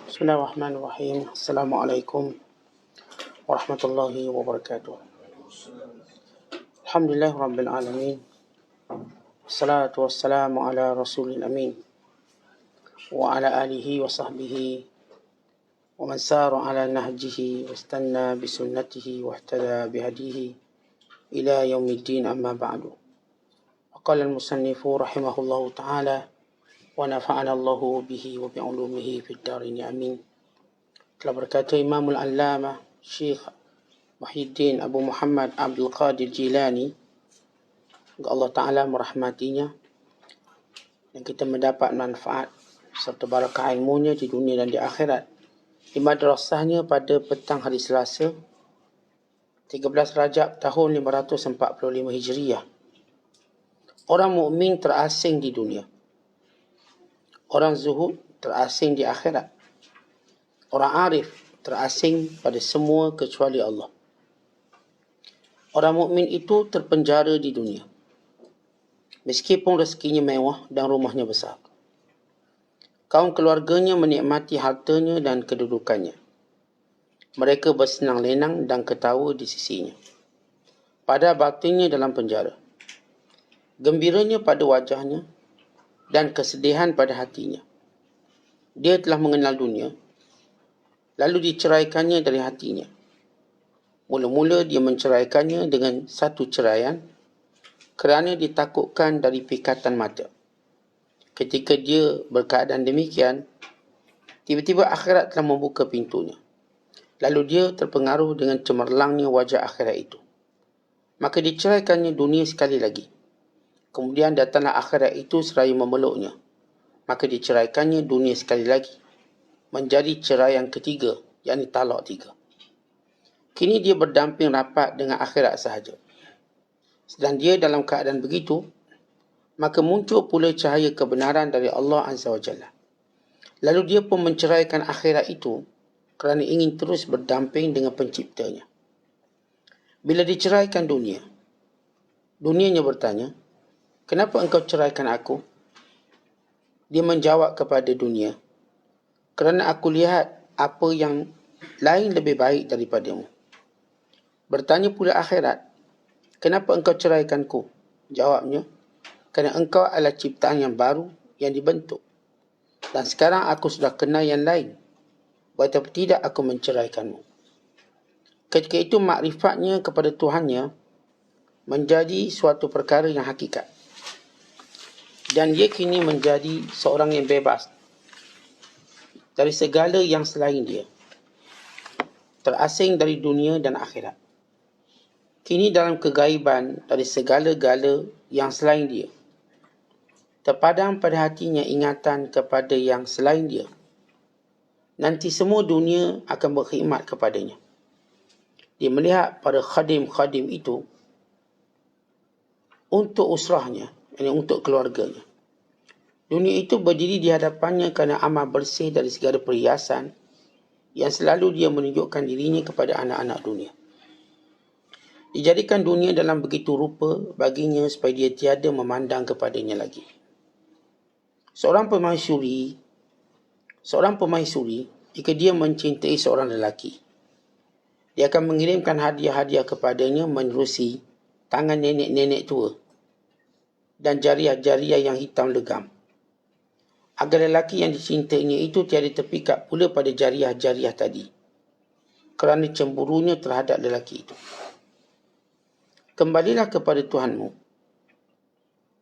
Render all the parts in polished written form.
Bismillahirrahmanirrahim. Assalamualaikum warahmatullahi wabarakatuh. Alhamdulillah Rabbil Alamin. Assalatu wassalamu ala Rasulil Amin. Wa ala alihi wa sahbihi wa man sara ala nahjihi wa istanna bisunnatihi wa ihtada bihadihi ila yaumiddin, amma ba'du. Qala al-musannifu rahimahullahu ta'ala wa nafa'ana Allahu bihi wa bi'ulumihi fid darin amin. Telah berkata Imamul Allamah Syekh Muhyiddin Abu Muhammad Abdul Qadir Jilani, Allah Ta'ala merahmatinya, dan kita mendapat manfaat serta barakah ilmunya di dunia dan di akhirat di madrasahnya pada petang hari Selasa 13 Rajab tahun 545 Hijriah. Orang mukmin terasing di dunia, orang zuhud terasing di akhirat, orang arif terasing pada semua kecuali Allah. Orang mukmin itu terpenjara di dunia, meskipun rezekinya mewah dan rumahnya besar. Kaum keluarganya menikmati hartanya dan kedudukannya. Mereka bersenang lenang dan ketawa di sisinya. Pada batinnya dalam penjara, gembiranya pada wajahnya dan kesedihan pada hatinya. Dia telah mengenal dunia, lalu diceraikannya dari hatinya. Mula-mula dia menceraikannya dengan satu ceraian kerana ditakutkan dari pikatan mata. Ketika dia berkeadaan demikian, tiba-tiba akhirat telah membuka pintunya. Lalu dia terpengaruh dengan cemerlangnya wajah akhirat itu. Maka diceraikannya dunia sekali lagi. Kemudian datanglah akhirat itu seraya memeluknya. Maka diceraikannya dunia sekali lagi. Menjadi cerai yang ketiga, yakni talak 3. Kini dia berdamping rapat dengan akhirat sahaja. Sedang dia dalam keadaan begitu, maka muncul pula cahaya kebenaran dari Allah Azza wa Jalla. Lalu dia pun menceraikan akhirat itu kerana ingin terus berdamping dengan penciptanya. Bila diceraikan dunia, dunianya bertanya, "Kenapa engkau ceraikan aku?" Dia menjawab kepada dunia, "Kerana aku lihat apa yang lain lebih baik daripadamu." Bertanya pula akhirat, "Kenapa engkau ceraikanku?" Jawabnya, "Kerana engkau adalah ciptaan yang baru yang dibentuk. Dan sekarang aku sudah kenal yang lain. Betapa tidak aku menceraikanmu." Ketika itu makrifatnya kepada Tuhannya menjadi suatu perkara yang hakikat. Dan dia kini menjadi seorang yang bebas dari segala yang selain dia, terasing dari dunia dan akhirat. Kini dalam kegaiban dari segala-gala yang selain dia, terpadam pada hatinya ingatan kepada yang selain dia. Nanti semua dunia akan berkhidmat kepadanya. Dia melihat pada khadim-khadim itu untuk usrahnya, ini untuk keluarganya. Dunia itu berdiri di hadapannya kerana amal bersih dari segala perhiasan yang selalu dia menunjukkan dirinya kepada anak-anak dunia. Dijadikan dunia dalam begitu rupa baginya supaya dia tiada memandang kepadanya lagi. Seorang permaisuri, jika dia mencintai seorang lelaki, dia akan mengirimkan hadiah-hadiah kepadanya menerusi tangan nenek-nenek tua dan jariah-jariah yang hitam legam, agar lelaki yang dicintainya itu tiada terpikat pula pada jariah-jariah tadi, kerana cemburunya terhadap lelaki itu. Kembalilah kepada Tuhanmu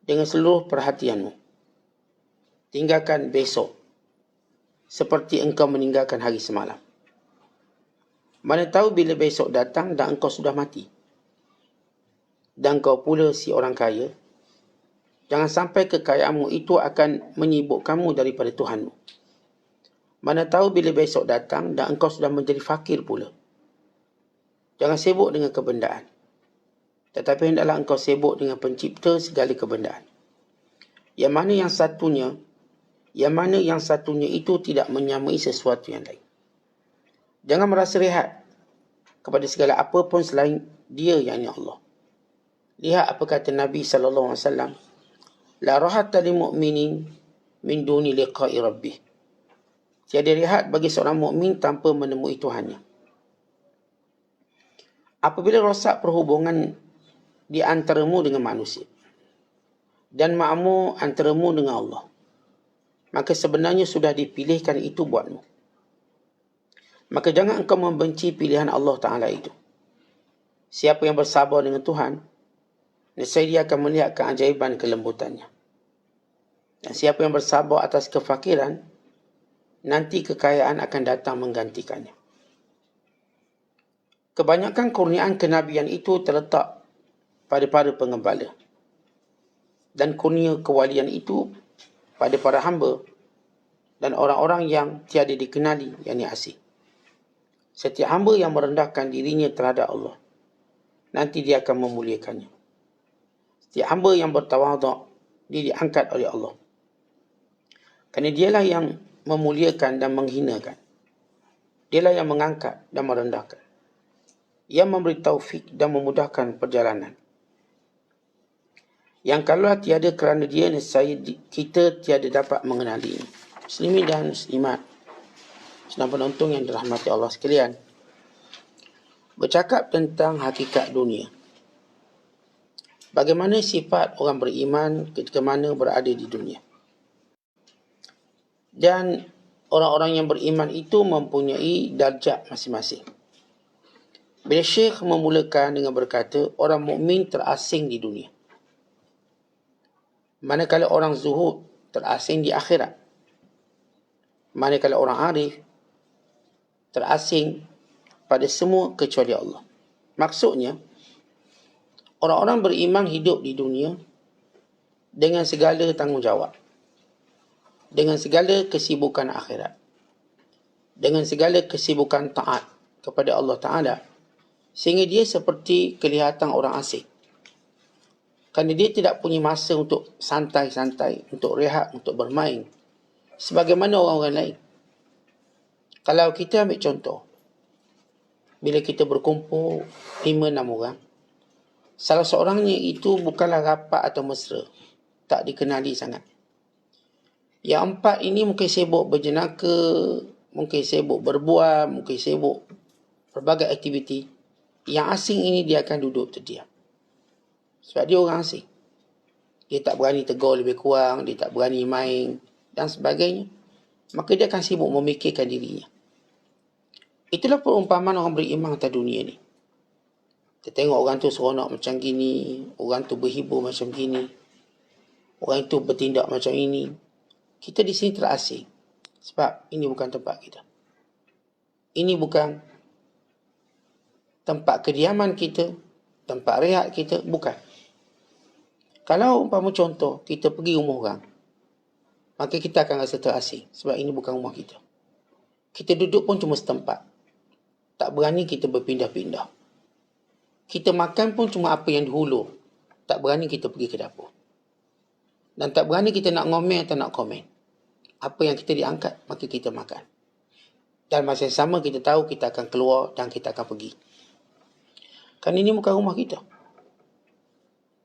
dengan seluruh perhatianmu. Tinggalkan besok seperti engkau meninggalkan hari semalam. Mana tahu bila besok datang dan engkau sudah mati, dan kau pula si orang kaya, jangan sampai kekayaanmu itu akan menyibukkanmu daripada Tuhanmu. Mana tahu bila besok datang dan engkau sudah menjadi fakir pula. Jangan sibuk dengan kebendaan, tetapi hendaklah engkau sibuk dengan pencipta segala kebendaan. Yang mana yang satunya itu tidak menyamai sesuatu yang lain. Jangan merasa rehat kepada segala apa pun selain dia, yakni Allah. Lihat apa kata Nabi SAW, "La rahata lil mu'minin min duni liqa'i rabbih." Tiada rehat bagi seorang mukmin tanpa menemui Tuhannya. Apabila rosak perhubungan di antaramu dengan manusia dan makmu antaramu dengan Allah, maka sebenarnya sudah dipilihkan itu buatmu. Maka jangan engkau membenci pilihan Allah Ta'ala itu. Siapa yang bersabar dengan Tuhan, nescaya dia akan melihat keajaiban kelembutannya. Dan siapa yang bersabar atas kefakiran, nanti kekayaan akan datang menggantikannya. Kebanyakan kurniaan kenabian itu terletak pada para pengembala. Dan kurnia kewalian itu pada para hamba dan orang-orang yang tiada dikenali, yakni asing. Setiap hamba yang merendahkan dirinya terhadap Allah, nanti dia akan memuliakannya. Setiap hamba yang bertawaduk, dia diangkat oleh Allah. Kerana dialah yang memuliakan dan menghinakan. Dialah yang mengangkat dan merendahkan. Yang memberi taufik dan memudahkan perjalanan. Yang kalau tiada kerana dia, nescaya kita tiada dapat mengenalinya. Muslimin dan muslimat, sedang penonton yang dirahmati Allah sekalian, bercakap tentang hakikat dunia. Bagaimana sifat orang beriman ketika mana berada di dunia. Dan orang-orang yang beriman itu mempunyai darjat masing-masing. Bila Syekh memulakan dengan berkata, orang mukmin terasing di dunia. Manakala orang zuhud terasing di akhirat. Manakala orang arif terasing pada semua kecuali Allah. Maksudnya, orang-orang beriman hidup di dunia dengan segala tanggungjawab, dengan segala kesibukan akhirat, dengan segala kesibukan taat kepada Allah Ta'ala, sehingga dia seperti kelihatan orang asing. Kerana dia tidak punya masa untuk santai-santai, untuk rehat, untuk bermain, sebagaimana orang-orang lain. Kalau kita ambil contoh, bila kita berkumpul 5-6 orang, salah seorangnya itu bukanlah rapat atau mesra, tak dikenali sangat. Yang 4 ini mungkin sibuk berjenaka, mungkin sibuk berbual, mungkin sibuk berbagai aktiviti. Yang asing ini dia akan duduk terdiam. Sebab dia orang asing. Dia tak berani tegur lebih kurang, dia tak berani main dan sebagainya. Maka dia akan sibuk memikirkan dirinya. Itulah perumpamaan orang beriman atas dunia ni. Kita tengok orang tu seronok macam gini, orang tu berhibur macam gini, orang itu bertindak macam ini. Kita di sini terasing. Sebab ini bukan tempat kita. Ini bukan tempat kediaman kita, tempat rehat kita, bukan. Kalau umpama contoh, kita pergi rumah orang, maka kita akan rasa terasing. Sebab ini bukan rumah kita. Kita duduk pun cuma setempat. Tak berani kita berpindah-pindah. Kita makan pun cuma apa yang dihulur. Tak berani kita pergi ke dapur. Dan tak berani kita nak ngomel atau nak komen. Apa yang kita diangkat, maka kita makan. Dan masa yang sama kita tahu kita akan keluar dan kita akan pergi. Kerana ini bukan rumah kita.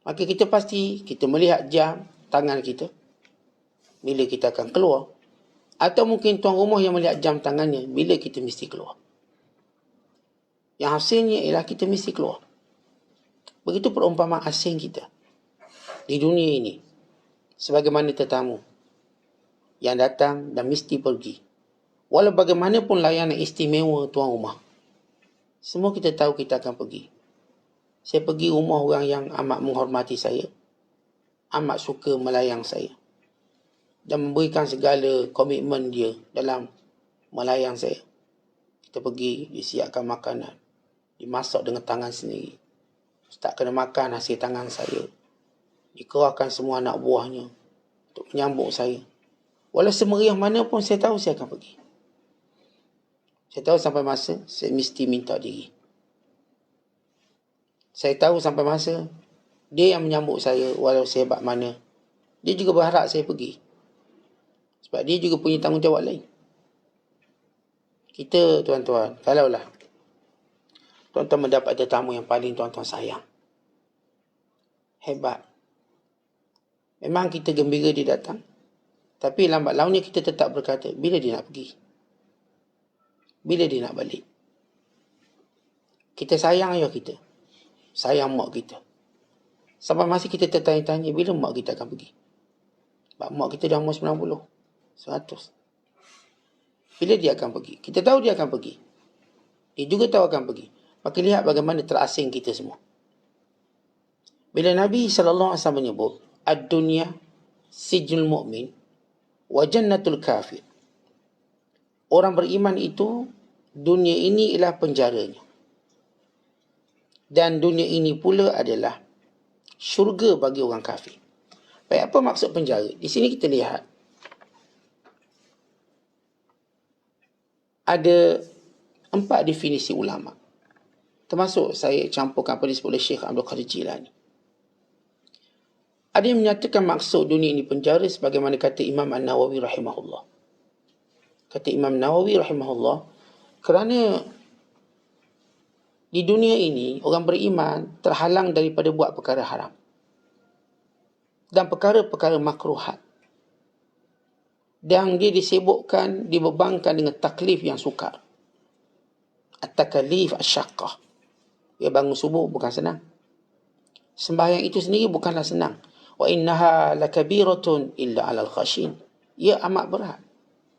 Maka kita pasti, kita melihat jam tangan kita bila kita akan keluar. Atau mungkin tuan rumah yang melihat jam tangannya bila kita mesti keluar. Yang hasilnya ialah kita mesti keluar. Begitu perumpamaan asing kita di dunia ini. Sebagaimana tetamu yang datang dan mesti pergi. Walau bagaimanapun layanan istimewa tuan rumah, semua kita tahu kita akan pergi. Saya pergi rumah orang yang amat menghormati saya, amat suka melayang saya, dan memberikan segala komitmen dia dalam melayang saya. Kita pergi, disiapkan makanan, dimasak dengan tangan sendiri. Tak kena makan hasil tangan saya. Dikerahkan semua anak buahnya untuk menyambut saya. Walau semeriah mana pun saya tahu saya akan pergi. Saya tahu sampai masa saya mesti minta diri. Saya tahu sampai masa dia yang menyambut saya walau sehebat mana. Dia juga berharap saya pergi. Sebab dia juga punya tanggungjawab lain. Kita tuan-tuan, kalaulah tuan-tuan mendapat tetamu yang paling tuan-tuan sayang, hebat, memang kita gembira dia datang. Tapi lambat launnya kita tetap berkata, bila dia nak pergi? Bila dia nak balik? Kita sayang ayah kita, sayang mak kita. Sampai masa kita tertanya-tanya, bila mak kita akan pergi? Sebab mak kita dah umur 90, 100. Bila dia akan pergi? Kita tahu dia akan pergi. Dia juga tahu akan pergi. Maka lihat bagaimana terasing kita semua. Bila Nabi SAW menyebut, ad-dunya sijnul mu'min wa jannatul kafir. Orang beriman itu, dunia ini ialah penjaranya. Dan dunia ini pula adalah syurga bagi orang kafir. Baik, apa maksud penjara? Di sini kita lihat ada 4 definisi ulama. Termasuk saya campurkan apa disebut oleh Syekh Abdul Qadir Jilani. Ada yang menyatakan maksud dunia ini penjara sebagaimana kata Imam An-Nawawi rahimahullah. Kata Imam Nawawi rahimahullah, kerana di dunia ini orang beriman terhalang daripada buat perkara haram dan perkara-perkara makruhat. Dan dia disibukkan, dibebankan dengan taklif yang sukar. At-takalif asyaqqah. Dia bangun subuh bukan senang. Sembahyang itu sendiri bukanlah senang. Wa innaha lakabiratun illa 'alal khashin. Ia amat berat.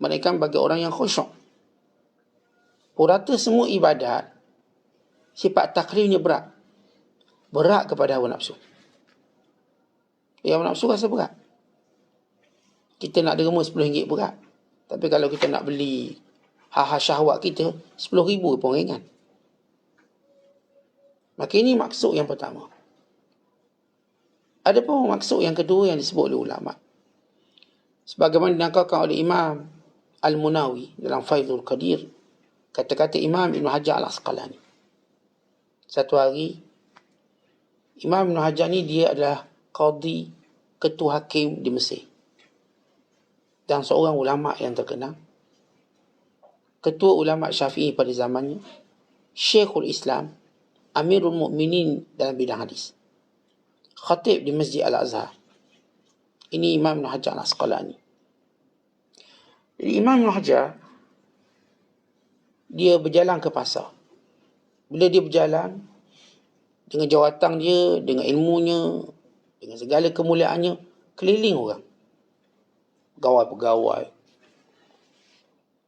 Melainkan bagi orang yang khusyuk. Purata semua ibadat, sifat taklifnya berat. Berat kepada hawa nafsu. Hawa nafsu rasa berat. Kita nak derma RM10 berat. Tapi kalau kita nak beli hal-hal syahwat kita, RM10,000 pun ringan. Maka ini maksud yang pertama. Ada pun maksud yang kedua yang disebut oleh ulama. Sebagaimana dinakalkan oleh Imam Al-Munawi dalam Faidul Qadir, kata-kata Imam Ibn Hajar Al-Asqalani. Satu hari, Imam Ibn Hajar ni dia adalah qadi, ketua hakim di Mesir. Dan seorang ulama yang terkenal. Ketua ulama Syafi'i pada zamannya, Syekhul Islam, Amirul Mukminin dalam bidang hadis. Khatib di Masjid Al-Azhar. Ini Imam Ibn Hajar Al-Asqalani. Jadi Imam Ibn Hajar, dia berjalan ke pasar. Bila dia berjalan, dengan jawatan dia, dengan ilmunya, dengan segala kemuliaannya, keliling orang. Pegawai-pegawai.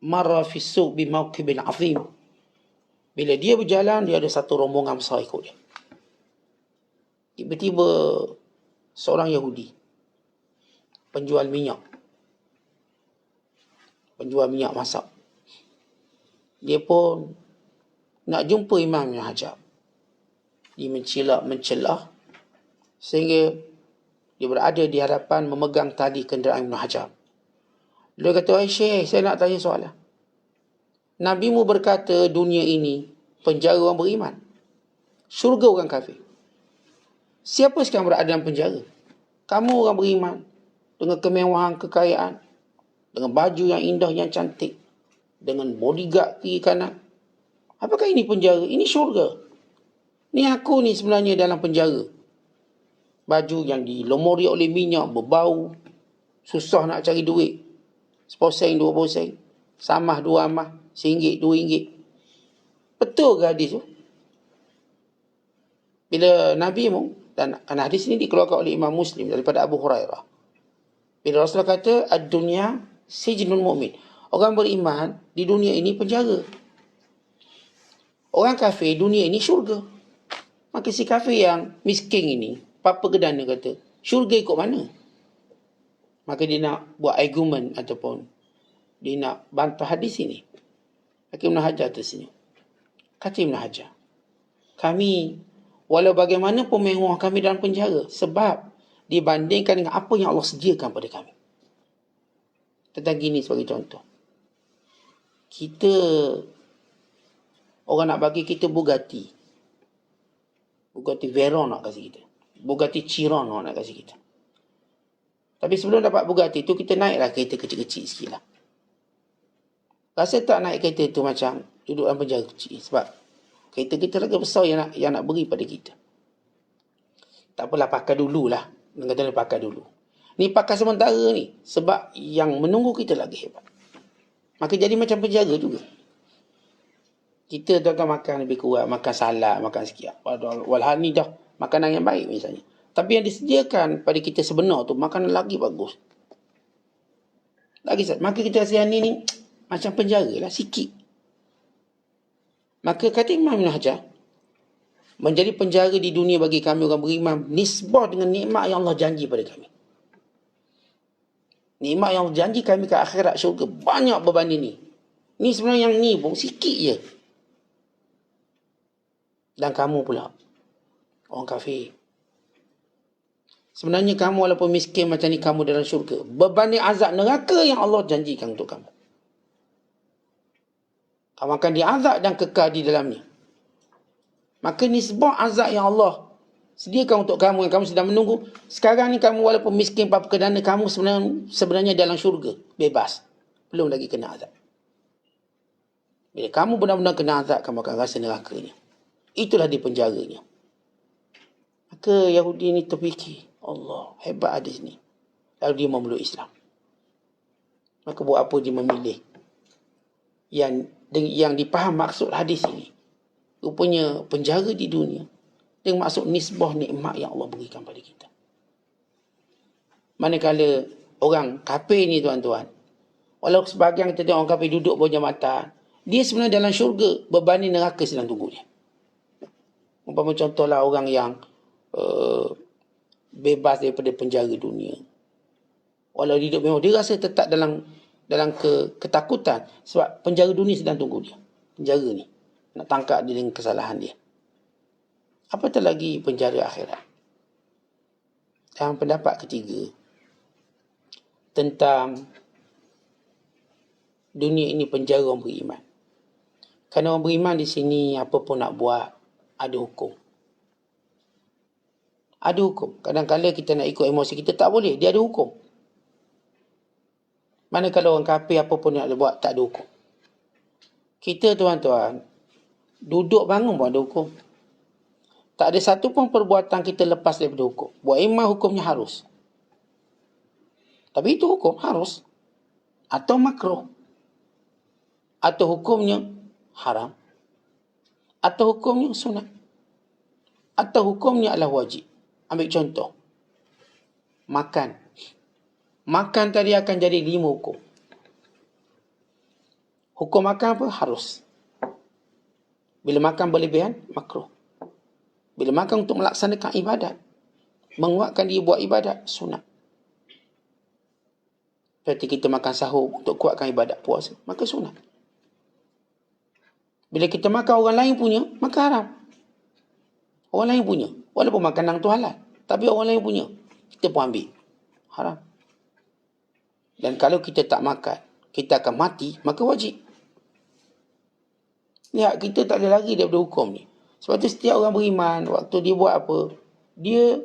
Marra fi suq bi mawqibin azim. Bila dia berjalan, dia ada satu rombongan besar ikut dia. Tiba-tiba seorang Yahudi, penjual minyak masak, dia pun nak jumpa Imam Ibn Hajar. Dia mencelah sehingga dia berada di hadapan memegang tali kenderaan Ibn Hajar. Dia kata, Syekh, saya nak tanya soalan. Nabimu berkata dunia ini penjara orang beriman, syurga orang kafir. Siapa sekarang berada dalam penjara? Kamu orang beriman, dengan kemewahan, kekayaan, dengan baju yang indah, yang cantik, dengan bodyguard kiri kanan. Apakah ini penjara? Ini syurga. Ni aku ni sebenarnya dalam penjara. Baju yang dilomori oleh minyak, berbau, susah nak cari duit. 10 sen, 20 sen, samah 2 amah, RM1, RM2. Betul ke hadis tu? Bila Nabi mu, dan hadis ini dikeluarkan oleh Imam Muslim daripada Abu Hurairah. Bila Rasulullah kata, ad-dunya sijnul mu'min. Orang beriman di dunia ini penjara. Orang kafir dunia ini syurga. Maka si kafir yang miskin ini, papa kedana kata, syurga ikut mana? Maka dia nak buat argument ataupun dia nak bantah hadis ini. Maka Ibn Hajar tersenyum. Kata Ibn Hajar, kami, walau bagaimanapun mewah kami dalam penjara, sebab dibandingkan dengan apa yang Allah sediakan pada kami. Tentang gini sebagai contoh. Kita, orang nak bagi kita Bugatti. Bugatti Veyron nak kasih kita. Bugatti Chiron nak kasih kita. Tapi sebelum dapat Bugatti tu, kita naiklah kereta kecil-kecil sikit lah. Rasa tak naik kereta tu macam duduk dalam penjara kecil. Sebab kereta kita lagi besar yang nak beri pada kita. Tak apalah, pakai dululah. Dia kata pakai dulu. Ni pakai sementara ni. Sebab yang menunggu kita lagi hebat. Maka jadi macam penjara juga. Kita tu akan makan lebih kurang, makan salad, makan sikit. Walhal ni dah makanan yang baik misalnya. Tapi yang disediakan pada kita sebenar tu makanan lagi bagus. Lagi maka kita rasa yang ni macam penjara lah sikit. Maka kata Imam Ibn Hajar, menjadi penjara di dunia bagi kami orang beriman nisbah dengan nikmat yang Allah janji pada kami. Nikmat yang Allah janji kami ke akhirat syurga banyak berbanding ni. Ni sebenarnya yang ni pun sikit je. Dan kamu pula, orang kafir. Sebenarnya kamu walaupun miskin macam ni, kamu dalam syurga berbanding azab neraka yang Allah janjikan untuk kamu. Kamu akan diazab dan kekal di dalamnya. Maka nisbah azab yang Allah sediakan untuk kamu yang kamu sedang menunggu. Sekarang ni kamu walaupun miskin apa perdana, kamu sebenarnya dalam syurga, bebas. Belum lagi kena azab. Bila kamu benar-benar kena azab, kamu akan rasa nerakanya. Itulah di penjaranya. Maka Yahudi ni terfikir, Allah, hebat hadis ni. Lalu dia memeluk Islam. Maka buat apa dia memilih yang dipaham maksud hadis ini? Rupanya penjara di dunia dengan maksud nisbah nikmat yang Allah berikan pada kita. Manakala orang kafir ni tuan-tuan, walau sebahagian kita tengok orang kafir duduk bawah jambatan, dia sebenarnya dalam syurga berbanding neraka sedang tunggu dia. Umpama contohlah orang yang bebas daripada penjara dunia. Walau hidup memang dia rasa tetap dalam ketakutan sebab penjara dunia sedang tunggu dia. Penjara ni nak tangkap dia dengan kesalahan dia. Apatah lagi penjara akhirat. Dan pendapat ketiga tentang dunia ini penjara orang beriman. Kerana orang beriman di sini apa pun nak buat ada hukum. Ada hukum. Kadang-kadang kita nak ikut emosi kita tak boleh. Dia ada hukum. Manakala orang kafir apa pun nak buat tak ada hukum. Kita tuan-tuan duduk bangun pun ada hukum. Tak ada satu pun perbuatan kita lepas daripada hukum. Buat iman hukumnya harus. Tapi itu hukum harus. Atau makruh. Atau hukumnya haram. Atau hukumnya sunat. Atau hukumnya adalah wajib. Ambil contoh. Makan. Makan tadi akan jadi 5 hukum. Hukum makan apa? Harus. Bila makan berlebihan, makruh. Bila makan untuk melaksanakan ibadat, menguatkan dia buat ibadat, sunat. Seperti kita makan sahur untuk kuatkan ibadat puasa, maka sunat. Bila kita makan orang lain punya, maka haram. Orang lain punya. Walaupun makanan tu halal, tapi orang lain punya, kita pun ambil. Haram. Dan kalau kita tak makan, kita akan mati, maka wajib. Lihat, kita tak ada lari daripada hukum ni. Sebab tu setiap orang beriman, waktu dia buat apa, dia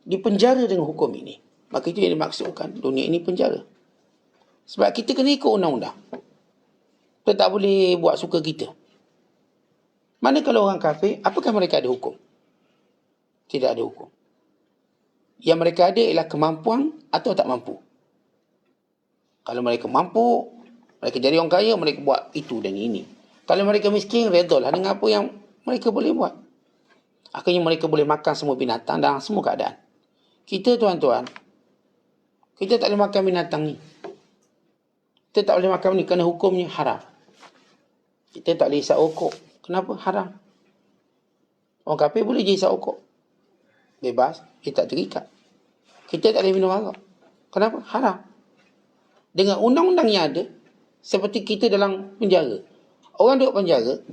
dipenjara dengan hukum ini. Maka itu yang dimaksudkan, dunia ini penjara. Sebab kita kena ikut undang-undang. Kita tak boleh buat suka kita. Mana kalau orang kafir, apakah mereka ada hukum? Tidak ada hukum. Yang mereka ada ialah kemampuan atau tak mampu. Kalau mereka mampu, mereka jadi orang kaya, mereka buat itu dan ini. Kalau mereka miskin, redalah dengan apa yang mereka boleh buat. Akhirnya mereka boleh makan semua binatang dalam semua keadaan. Kita tuan-tuan, kita tak boleh makan binatang ni. Kita tak boleh makan ni kerana hukumnya haram. Kita tak boleh isap rokok. Kenapa? Haram. Orang kafir boleh je isap rokok. Bebas, dia tak terikat. Kita tak boleh minum arak. Kenapa? Haram. Dengan undang-undang yang ada, seperti kita dalam penjara. Orang duduk penjara,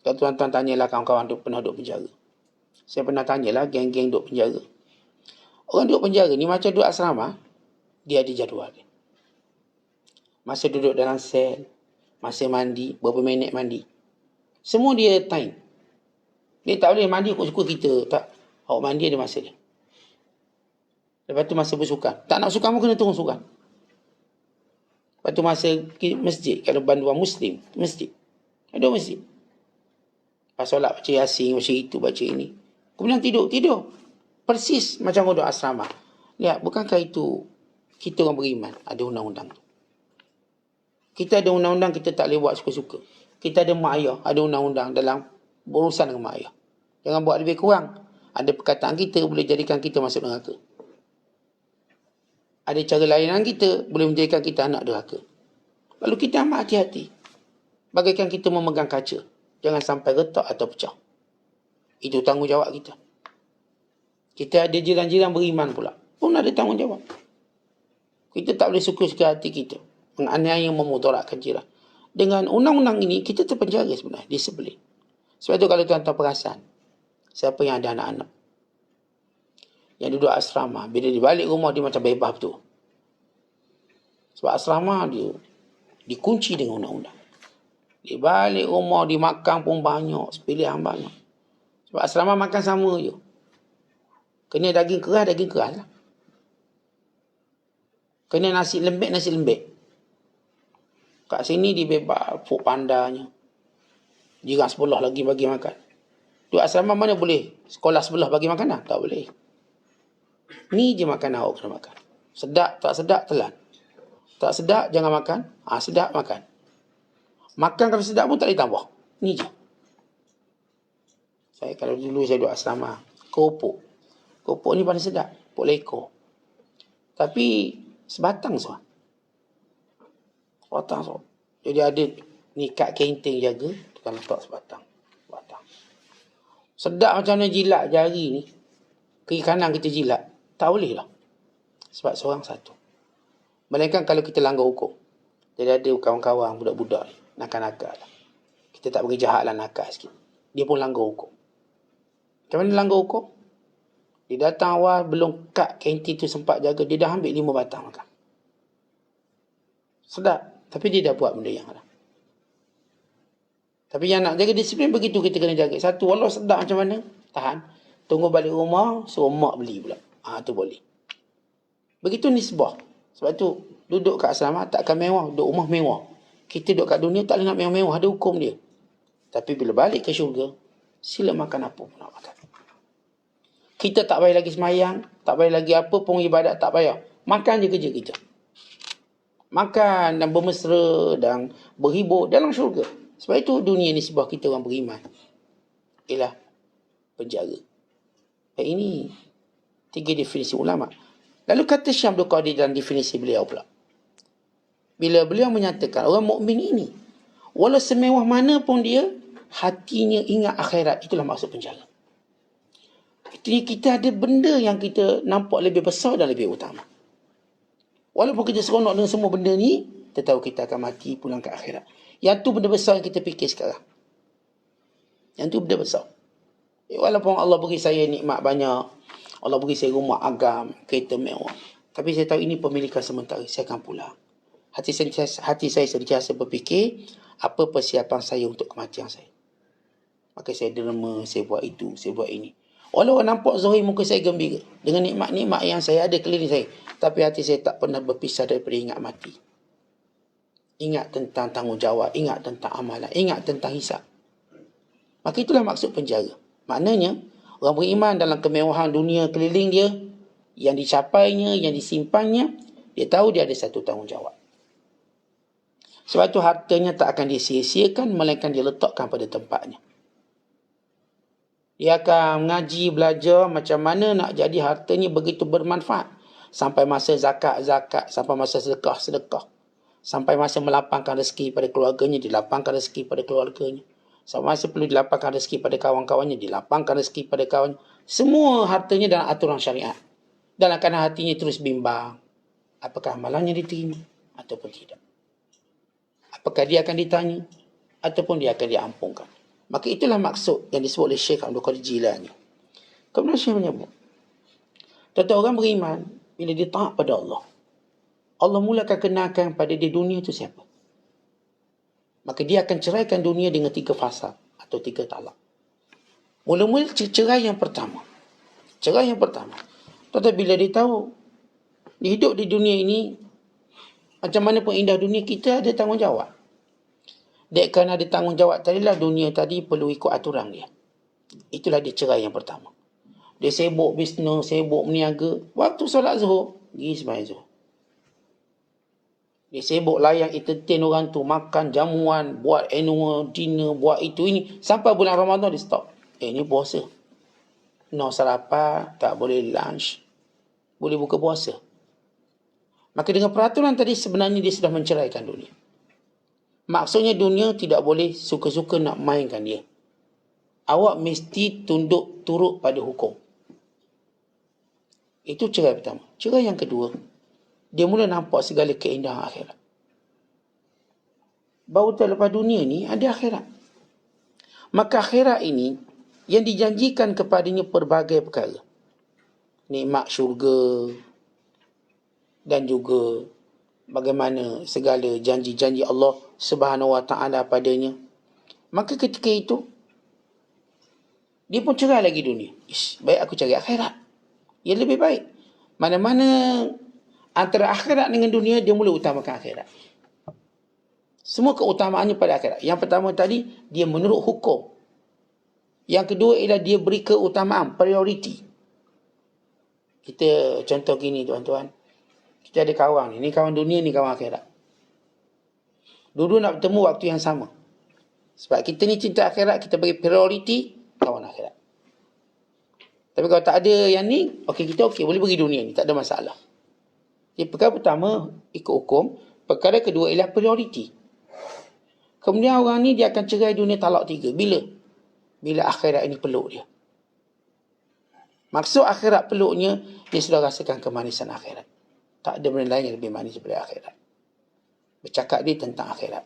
kalau tuan-tuan tanyalah kawan-kawan pernah duduk penjara. Saya pernah tanyalah geng-geng duduk penjara. Orang duduk penjara ni macam duduk asrama, dia ada jadual. Masa duduk dalam sel, masa mandi, berapa minit mandi. Semua dia time. Dia tak boleh mandi ikut suka kita. Tak. Awak mandi ada masa dia. Lepas tu masa bersukan. Tak nak sukan pun kena turun sukan. Lepas tu masa masjid. Kalau banduan Muslim, masjid. Ada masjid. Pas solat baca Yasin, baca itu, baca ini. Kemudian tidur. Persis macam orang asrama. Lihat, bukankah itu kita orang beriman? Ada undang-undang. Kita ada undang-undang, kita tak boleh buat suka-suka. Kita ada mak ayah, ada undang-undang dalam berurusan dengan mak ayah. Jangan buat lebih kurang. Ada perkataan kita boleh jadikan kita masuk neraka. Ada cara lainan kita boleh menjadikan kita anak durhaka. Lalu kita amat hati-hati. Bagaikan kita memegang kaca. Jangan sampai retak atau pecah. Itu tanggungjawab kita. Kita ada jiran-jiran beriman pula. Pun ada tanggungjawab. Kita tak boleh suka-suka hati kita. Menganiaya memudaratkan jiran. Dengan undang-undang ini, kita terpenjara sebenarnya. Disiplin. Sebab itu kalau tuan-tuan perasan. Siapa yang ada anak-anak. Yang duduk asrama. Bila dia balik rumah, dia macam bebas betul. Sebab asrama dia dikunci dengan undang-undang. Dia balik rumah, dia makan pun banyak. Pilihan banyak. Sebab asrama makan sama je. Kena daging keras lah. Kena nasi lembek. Kat sini dia bebas fuk pandanya. Jiran sebelah lagi bagi makan. Duduk asrama mana boleh sekolah sebelah bagi makanan? Tak boleh. Ni je makan awak kena makan. Sedap, tak sedap, telan. Tak sedap, jangan makan. Sedap, makan. Makan kalau sedap pun tak boleh tambah. Ni je. Kalau dulu saya duduk asrama, keropok. Keropok ni paling sedap. Keropok lekor. Tapi sebatang so. Sebatang so. Jadi ada ni kat kantin jaga, tukang letak sebatang. Sedap macam mana jilat jari ni. Kiri kanan kita jilat. Tak boleh lah. Sebab seorang satu. Melainkan kalau kita langgar hukum. Jadi ada kawan-kawan budak-budak ni. Nakal-nakal lah. Kita tak bagi jahat lah, nakal sikit. Dia pun langgar hukum. Macam mana langgar hukum? Dia datang awal, belum kat kantin tu sempat jaga. Dia dah ambil 5 batang makan. Sedap. Tapi dia dah buat benda yang haram. Tapi yang nak jaga disiplin, begitu kita kena jaga. Satu, walau sedap macam mana, tahan. Tunggu balik rumah, suruh mak beli pula. Tu boleh. Begitu nisbah. Sebab tu, duduk kat asrama takkan mewah. Duduk rumah mewah. Kita duduk kat dunia tak boleh nak mewah-mewah. Ada hukum dia. Tapi bila balik ke syurga, sila makan apa pun nak makan. Kita tak payah lagi semayang, tak payah lagi apa pun ibadat, tak payah. Makan je kerja kita. Makan dan bermesra dan berhibur dalam syurga. Sebab itu dunia ni sebuah kita orang beriman. Ialah penjara. Ini 3 definisi ulama. Lalu kata Syekh Abdul Qadir dalam definisi beliau pula. Bila beliau menyatakan orang mukmin ini, walau semewah mana pun dia, hatinya ingat akhirat. Itulah maksud penjara. Artinya kita ada benda yang kita nampak lebih besar dan lebih utama. Walaupun kita seronok dengan semua benda ni, kita tahu kita akan mati pulang ke akhirat. Yang tu benda besar yang kita fikir sekarang. Yang tu benda besar. Walaupun Allah beri saya nikmat banyak, Allah beri saya rumah agam, kereta mewah, tapi saya tahu ini pemilikan sementara. Saya akan pulang. Hati saya sentiasa berfikir, apa persiapan saya untuk kematian saya. Maka saya derma, saya buat itu, saya buat ini. Walau nampak zahir muka saya gembira dengan nikmat-nikmat yang saya ada keliling saya, tapi hati saya tak pernah berpisah daripada ingat mati. Ingat tentang tanggungjawab, ingat tentang amalan, ingat tentang hisab. Maka itulah maksud penjara. Maknanya, orang beriman dalam kemewahan dunia keliling dia, yang dicapainya, yang disimpannya, dia tahu dia ada satu tanggungjawab. Sebab itu hartanya tak akan disia-siakan, melainkan dia letakkan pada tempatnya. Dia akan mengaji, belajar macam mana nak jadi hartanya begitu bermanfaat. Sampai masa zakat, sampai masa sedekah. Sampai masa melapangkan rezeki pada keluarganya, dilapangkan rezeki pada keluarganya. Sampai masa perlu dilapangkan rezeki pada kawan-kawannya, dilapangkan rezeki pada kawan. Semua hartanya dalam aturan syariat. Dalam keadaan hatinya terus bimbang. Apakah amalannya diterima ataupun tidak. Apakah dia akan ditanya ataupun dia akan diampunkan. Maka itulah maksud yang disebut oleh Syekh Abdul Qadir Jilani. Kemudian Syekh menyebut, tuan-tuan orang beriman, bila dia taat pada Allah, Allah mulakan kenalkan pada dia dunia itu siapa. Maka dia akan ceraikan dunia dengan 3 fasa atau 3 talak. Mula-mula cerai yang pertama. Cerai yang pertama. Tuan-tuan bila dia tahu, dia hidup di dunia ini, macam mana pun indah dunia, kita ada tanggungjawab. Dek kerana ada tanggungjawab tadilah dunia tadi perlu ikut aturan dia. Itulah dia cerai yang pertama. Dia sibuk bisnes, sibuk meniaga. Waktu solat zuhur, pergi sembahyang zuhur. Dia sibuk layan entertain orang tu, makan jamuan, buat annual dinner, buat itu ini. Sampai bulan Ramadan dia stop. Ni puasa. No sarapan, tak boleh lunch. Boleh buka puasa. Maka dengan peraturan tadi sebenarnya dia sudah menceraikan dunia. Maksudnya dunia tidak boleh suka-suka nak mainkan dia. Awak mesti tunduk turut pada hukum. Itu cerai pertama. Cerai yang kedua, dia mula nampak segala keindahan akhirat. Baru terlepas dunia ni ada akhirat. Maka akhirat ini yang dijanjikan kepadanya pelbagai perkara. Nikmat syurga dan juga bagaimana segala janji-janji Allah Subhanahu Wa Taala padanya. Maka ketika itu dia pun cerai lagi dunia. Baik aku cari akhirat. Yang lebih baik. Mana-mana antara akhirat dengan dunia, dia mula utamakan akhirat. Semua keutamaannya pada akhirat. Yang pertama tadi, dia menurut hukum. Yang kedua ialah dia beri keutamaan, priority. Kita contoh gini tuan-tuan. Kita ada kawan ni kawan dunia, ni kawan akhirat. Dua-dua nak bertemu waktu yang sama. Sebab kita ni cinta akhirat, kita bagi priority kawan akhirat. Tapi kalau tak ada yang ni, kita boleh pergi dunia ni, tak ada masalah. Jadi perkara pertama ikut hukum, perkara kedua ialah priority. Kemudian orang ni dia akan cerai dunia talak 3. Bila? Bila akhirat ini peluk dia. Maksud akhirat peluknya, dia sudah rasakan kemanisan akhirat. Tak ada benda lain yang lebih manis daripada akhirat. Bercakap dia tentang akhirat.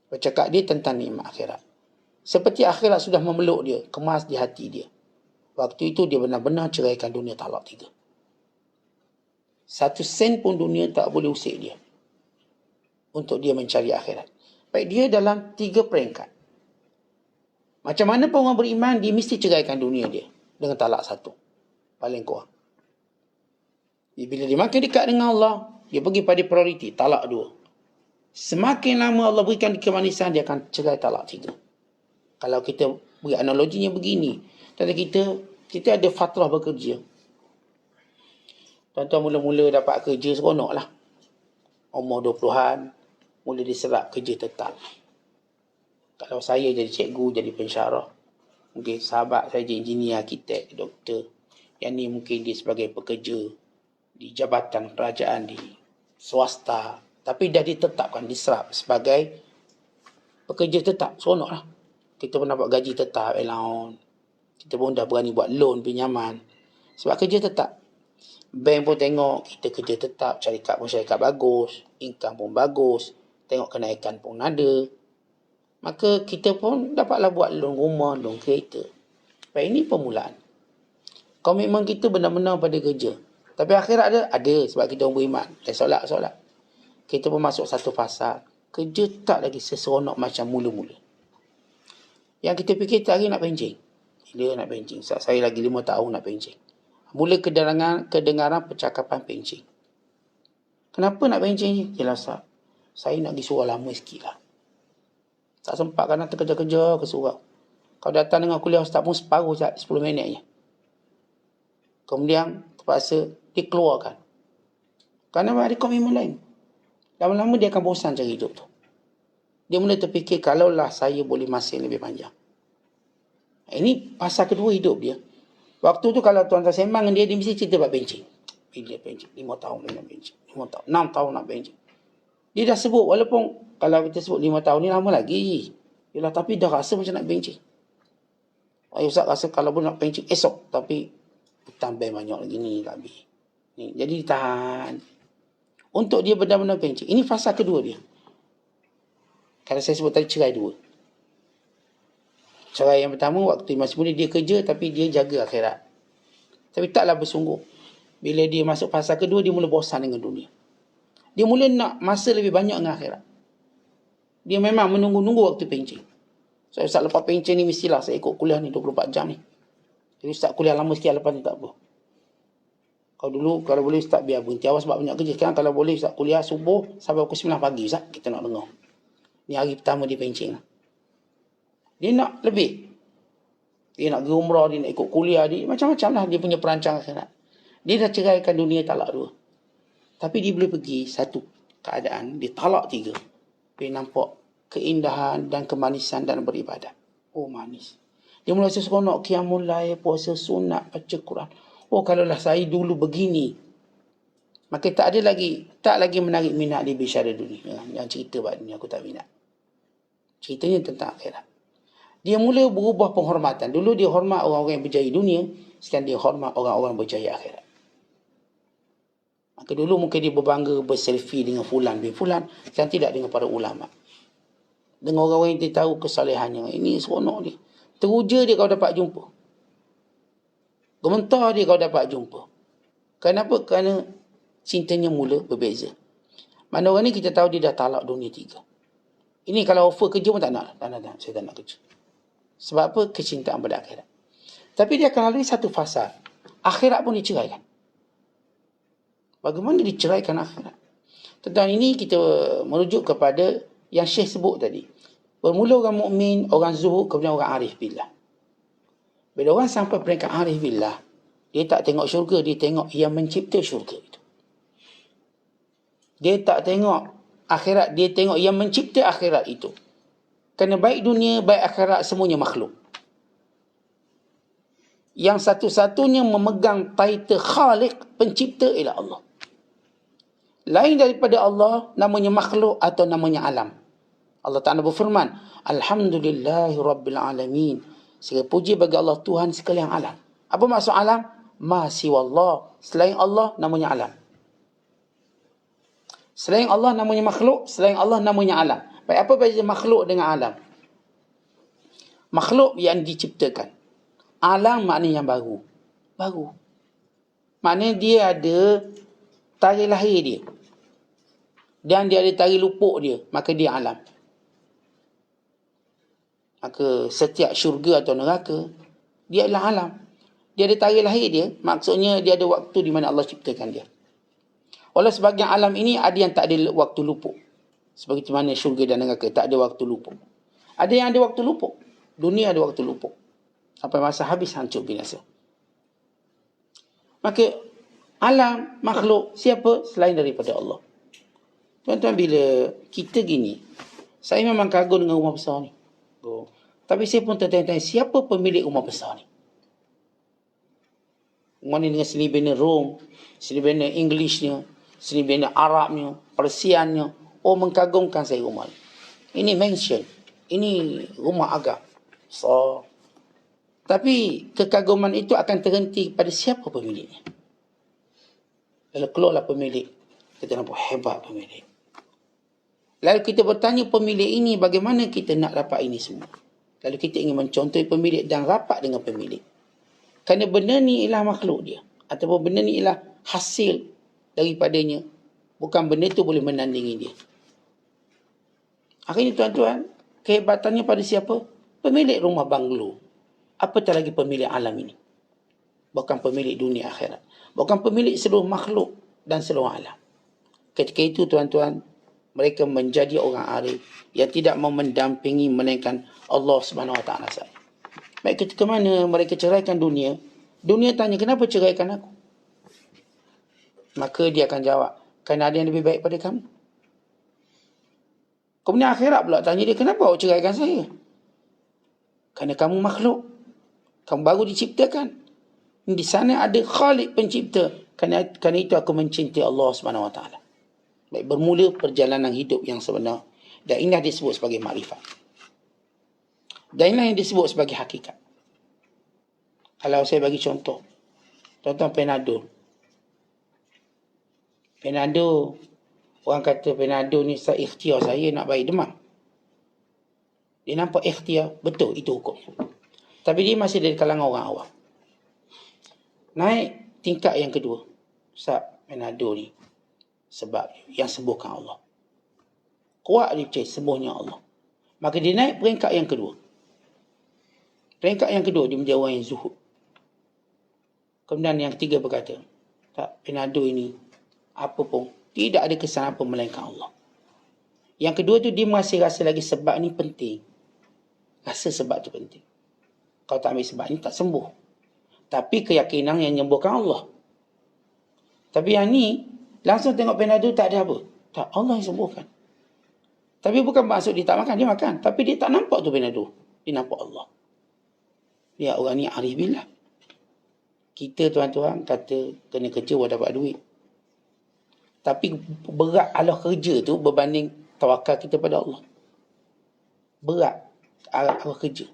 Bercakap dia tentang nikmat akhirat. Seperti akhirat sudah memeluk dia, kemas di hati dia. Waktu itu dia benar-benar ceraikan dunia talak 3. 1 sen pun dunia tak boleh usik dia untuk dia mencari akhirat. Baik, dia dalam 3 peringkat. Macam mana pun orang beriman, dia mesti ceraikan dunia dia dengan talak 1. Paling kurang. Bila dia makin dekat dengan Allah, dia pergi pada prioriti, talak 2. Semakin lama Allah berikan kemanisan, dia akan cerai talak 3. Kalau kita beri analoginya begini, tadi kita ada fatrah bekerja. Tuan-tuan mula-mula dapat kerja seronok lah. Umur 20-an, mula diserap kerja tetap. Kalau saya jadi cikgu, jadi pensyarah. Mungkin sahabat saya jadi engineer, arkitek, doktor. Yang ni mungkin dia sebagai pekerja di jabatan kerajaan, di swasta. Tapi dah ditetapkan, diserap sebagai pekerja tetap. Seronok lah. Kita pun dapat gaji tetap, allowance. Kita pun dah berani buat loan, pinjaman. Sebab kerja tetap. Bank pun tengok kita kerja tetap, syarikat pun syarikat bagus, income pun bagus, tengok kenaikan pun ada. Maka kita pun dapatlah buat loan rumah, loan kereta. Baik, ini permulaan. Komitmen kita benar-benar pada kerja. Tapi akhirat ada sebab kita orang beriman. Solat. Kita pun masuk satu fasa. Kerja tak lagi seseronok macam mula-mula. Yang kita fikir tak lagi nak pencing. Bila nak pencing? Saya lagi 5 tahun nak pencing. Mula kedengaran percakapan pencing. Kenapa nak pencing? Yelah, saya nak pergi surau lama sikit lah. Tak sempat kan nak terkejar-kejar ke surau. Kalau datang dengan kuliah ustaz pun separuh 10 minit je. Kemudian terpaksa dikeluarkan. Kerana ada komitmen lain. Lama-lama dia akan bosan cari hidup tu. Dia mula terfikir, kalaulah saya boleh masih lebih panjang. Ini fasa kedua hidup dia. Waktu tu kalau tuan-tuan sembang dengan dia mesti cerita buat pencing. Bila pencing? 5 tahun nak pencing. 5 tahun, 6 tahun nak pencing. Dia dah sebut, walaupun kalau kita sebut 5 tahun ni lama lagi. Yalah, tapi dah rasa macam nak pencing. Ustaz rasa kalau pun nak pencing esok. Tapi hutang bank banyak lagi ni tak habis. Jadi ditahan. Untuk dia benar-benar pencing. Ini fasa kedua dia. Kalau saya sebut tadi cerai 2. Cerai yang pertama, waktu masih muda dia kerja tapi dia jaga akhirat. Tapi taklah bersungguh. Bila dia masuk fasa kedua, dia mula bosan dengan dunia. Dia mula nak masa lebih banyak dengan akhirat. Dia memang menunggu-nunggu waktu pencing. Saya Ustaz lepas pencing ni mestilah saya ikut kuliah ni 24 jam ni. Jadi Ustaz kuliah lama sikit, lepas ni tak apa. Kalau boleh Ustaz biar berhenti awal sebab banyak kerja. Sekarang kalau boleh Ustaz kuliah subuh sampai pukul 9 pagi Ustaz, kita nak dengar. Ni hari pertama dia pencing lah. Dia nak lebih. Dia nak pergi umrah, dia nak ikut kuliah, dia macam-macam lah dia punya perancang akhirat. Dia dah ceraikan dunia talak 2. Tapi dia boleh pergi 1 keadaan dia talak 3. Dia nampak keindahan dan kemanisan dalam beribadat. Oh, manis. Dia mula rasa seronok qiyamul lail, puasa sunat, baca Quran. Oh, kalaulah saya dulu begini, maka tak lagi menarik minat dia bicara dunia. Yang cerita buat dunia aku tak minat. Ceritanya tentang akhirat. Dia mula berubah penghormatan. Dulu dia hormat orang-orang yang berjaya dunia, sekarang dia hormat orang-orang berjaya akhirat. Maka dulu mungkin dia berbangga berselfie dengan fulan bin fulan, sekarang tidak dengan para ulama. Dengan orang-orang yang dia tahu kesalehannya. Ini seronok dia. Teruja dia kalau dapat jumpa. Gementar dia kalau dapat jumpa. Kenapa? Kerana cintanya mula berbeza. Mana orang ni kita tahu dia dah talak dunia 3. Ini kalau offer kerja pun tak nak. Tak nak, saya tak nak kerja. Sebab apa? Kecintaan pada akhirat. Tapi dia akan lalui satu fasa. Akhirat pun diceraikan. Bagaimana diceraikan akhirat? Tentang ini kita merujuk kepada yang Syekh sebut tadi. Bermula orang mukmin, orang zuhud, kemudian orang arif billah. Bila orang sampai peringkat arif billah, dia tak tengok syurga, dia tengok yang mencipta syurga itu. Dia tak tengok akhirat, dia tengok yang mencipta akhirat itu. Kerana baik dunia, baik akhirat, semuanya makhluk. Yang satu-satunya memegang title Khaliq, pencipta, ialah Allah. Lain daripada Allah, namanya makhluk atau namanya alam. Allah Ta'ala berfirman, Alhamdulillahi Rabbil Alamin. Segala puji bagi Allah, Tuhan sekalian alam. Apa maksud alam? Ma siwallah. Selain Allah, namanya alam. Selain Allah, namanya makhluk. Selain Allah, namanya alam. Baik, apa beza makhluk dengan alam? Makhluk yang diciptakan. Alam maknanya yang baru. Baru. Maknanya dia ada tarikh lahir dia. Dan dia ada tarikh lupuk dia. Maka dia alam. Maka setiap syurga atau neraka, dia adalah alam. Dia ada tarikh lahir dia. Maksudnya dia ada waktu di mana Allah ciptakan dia. Oleh sebagian alam ini ada yang tak ada waktu lupuk. Seperti mana syurga dan neraka tak ada waktu lupuk. Ada yang ada waktu lupuk. Dunia ada waktu lupuk. Sampai masa habis hancur binasa. Maka alam, makhluk, siapa selain daripada Allah. Tuan-tuan, bila kita gini, saya memang kagum dengan rumah besar ni. Tapi saya pun tertanya-tanya, siapa pemilik rumah besar ni? Rumah ni dengan seni bina Rom, seni bina Englishnya, seni bina Arabnya, Persiannya. Oh, mengagumkan saya rumah ni. Ini mansion. Ini rumah agak. So, tapi kekaguman itu akan terhenti pada siapa pemiliknya. Lalu keluarlah pemilik. Kita nampak hebat pemilik. Lalu kita bertanya pemilik ini, bagaimana kita nak dapat ini semua? Lalu kita ingin mencontohi pemilik dan rapat dengan pemilik. Kerana benda ni ialah makhluk dia. Ataupun benda ni ialah hasil daripadanya. Bukan benda tu boleh menandingi dia. Akhirnya tuan-tuan, kehebatannya pada siapa? Pemilik rumah banglo. Apatah lagi pemilik alam ini. Bukan pemilik dunia akhirat. Bukan pemilik seluruh makhluk dan seluruh alam. Ketika itu tuan-tuan, mereka menjadi orang arif yang tidak mau mendampingi melainkan Allah Subhanahu Wa Taala saja. Baik, ketika mana mereka ceraikan dunia, dunia tanya, kenapa ceraikan aku? Maka dia akan jawab, kerana ada yang lebih baik pada kamu. Kemudian akhirat pula tanya dia, kenapa awak ceraikan saya? Kerana kamu makhluk. Kamu baru diciptakan. Di sana ada Khaliq pencipta. Kerana itu aku mencintai Allah Subhanahu Wa Taala. Baik, bermula perjalanan hidup yang sebenar. Dan inilah disebut sebagai makrifat. Dan inilah yang disebut sebagai hakikat. Kalau saya bagi contoh. Contoh Panadol. Panadol. Orang kata Panadol ni ikhtiar saya nak baik demam. Dia nampak ikhtiar. Betul, itu hukum. Tapi dia masih dari kalangan orang awam. Naik tingkat yang kedua. Ustaz, Panadol ni sebab yang sembuhkan Allah. Kuat dia percaya sembuhnya Allah. Maka dia naik peringkat yang kedua. Peringkat yang kedua dia menjadi orang yang zuhud. Kemudian yang ketiga berkata, tak, Panadol ini apa pun tidak ada kesan apa melainkan Allah. Yang kedua tu dia masih rasa lagi sebab ni penting. Rasa sebab tu penting. Kalau tak ambil sebab ni tak sembuh. Tapi keyakinan yang menyembuhkan Allah. Tapi yang ni langsung tengok Panadol tak ada apa. Tak, Allah yang sembuhkan. Tapi bukan maksud dia tak makan, dia makan. Tapi dia tak nampak tu Panadol. Dia nampak Allah. Dia orang ni arif billah. Kita tuan-tuan kata kena kerja buat dapat duit. Tapi berat Allah kerja tu berbanding tawakal kita pada Allah. Berat Allah kerja.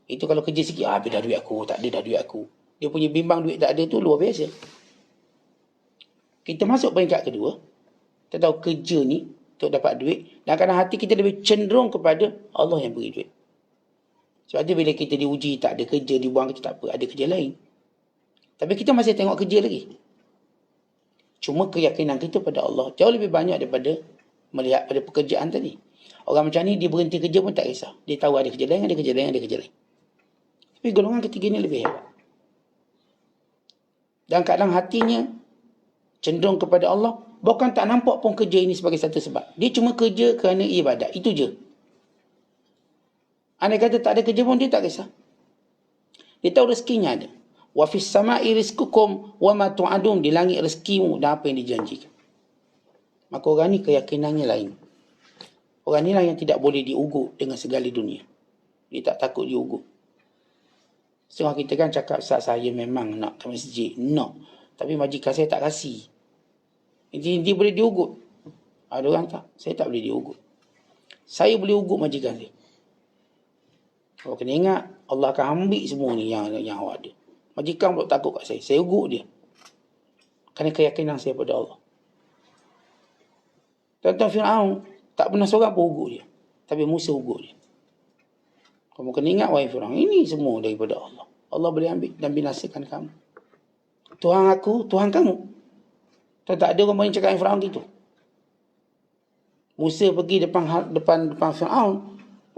Itu kalau kerja sikit, habis dah duit aku, tak ada dah duit aku. Dia punya bimbang duit tak ada tu luar biasa. Kita masuk peringkat kedua. Kita tahu kerja ni untuk dapat duit. Dan kadang hati kita lebih cenderung kepada Allah yang beri duit. Sebab tu bila kita diuji, tak ada kerja, dibuang kerja, tak apa. Ada kerja lain. Tapi kita masih tengok kerja lagi. Cuma keyakinan kita pada Allah jauh lebih banyak daripada melihat pada pekerjaan tadi. Orang macam ni, dia berhenti kerja pun tak kisah. Dia tahu ada kerja lain, ada kerja lain, ada kerja lain. Tapi golongan ketiga ni lebih hebat. Dan kadang hatinya cenderung kepada Allah, bukan tak nampak pun kerja ini sebagai satu sebab. Dia cuma kerja kerana ibadat. Itu je. Andai kata tak ada kerja pun dia tak kisah. Dia tahu rezekinya ada. Wa fis sama'i rizqukum wa ma tu'adun. Di langit rezekimu dan apa yang dijanjikan. Maka orang ni keyakinannya lain. Orang ni lah yang tidak boleh diugut dengan segala dunia. Dia tak takut diugut. Setengah kita kan cakap, Ustaz saya memang nak ke masjid. Nak. Tapi majikan saya tak kasih. Dia boleh diugut. Ada orang tak? Saya tak boleh diugut. Saya boleh ugut majikan saya. Kalau kena ingat, Allah akan ambil semua ni yang awak ada. Majikan pula takut kat saya. Saya ugut dia. Kerana keyakinan saya pada Allah. Tuan-tuan Fir'aun tak pernah seorang pun ugut dia. Tapi Musa ugut dia. Kamu kena ingat, wahai Fir'aun, ini semua daripada Allah. Allah boleh ambil dan binasakan kamu. Tuhan aku, Tuhan kamu. Tak ada orang boleh cakap dengan Fir'aun gitu. Musa pergi depan Fir'aun.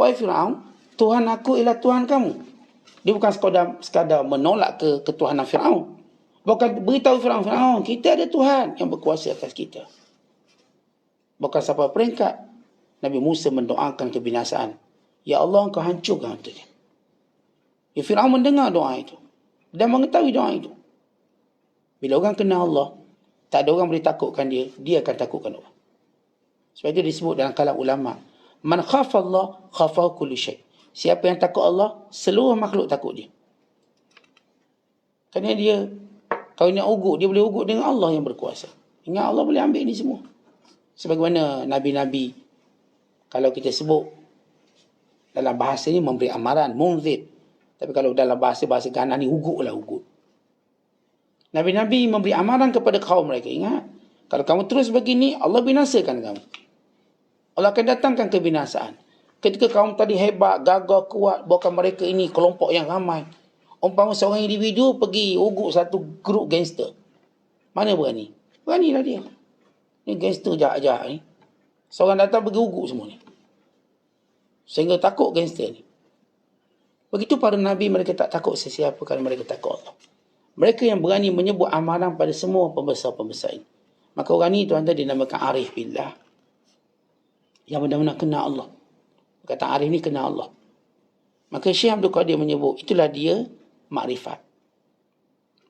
Wahai Fir'aun, Tuhan aku ialah Tuhan kamu. Dia bukan sekadar menolak ketuhanan Fir'aun. Bukan beritahu Fir'aun, kita ada Tuhan yang berkuasa atas kita. Bukan sampai peringkat Nabi Musa mendoakan kebinasaan. Ya Allah, engkau hancurkan harta dia. Ya, Fir'aun mendengar doa itu. Dan mengetahui doa itu. Bila orang kenal Allah, tak ada orang boleh takutkan dia. Dia akan takutkan orang. Sebab itu disebut dalam kalam ulama. Man khafa Allah, khafahu kulli syai'. Siapa yang takut Allah, seluruh makhluk takut dia. Kerana dia, kalau nak ugut, dia boleh ugut dengan Allah yang berkuasa. Ingat Allah boleh ambil ini semua. Sebagaimana Nabi-Nabi, kalau kita sebut, dalam bahasa ni memberi amaran, munzir. Tapi kalau dalam bahasa ganas ni, ugutlah ugut. Nabi-Nabi memberi amaran kepada kaum mereka. Ingat, kalau kamu terus begini, Allah binasakan kamu. Allah akan datangkan kebinasaan. Ketika kaum tadi hebat, gagah, kuat, bukan mereka ini kelompok yang ramai. Umpama seorang individu pergi ugut satu grup gangster. Mana berani? Beranilah dia. Ni gangster jahat-jahat ni. Seorang datang pergi ugut semua ni. Sehingga takut gangster ni. Begitu para Nabi, mereka tak takut sesiapa kerana mereka takut Allah. Mereka yang berani menyebut amaran pada semua pembesar-pembesar ini. Maka orang ni tuan-tuan dinamakan arif billah. Yang benar-benar kenal Allah. Kata arif ni kenal Allah. Maka Syekh Abdul Qadir menyebut, itulah dia makrifat.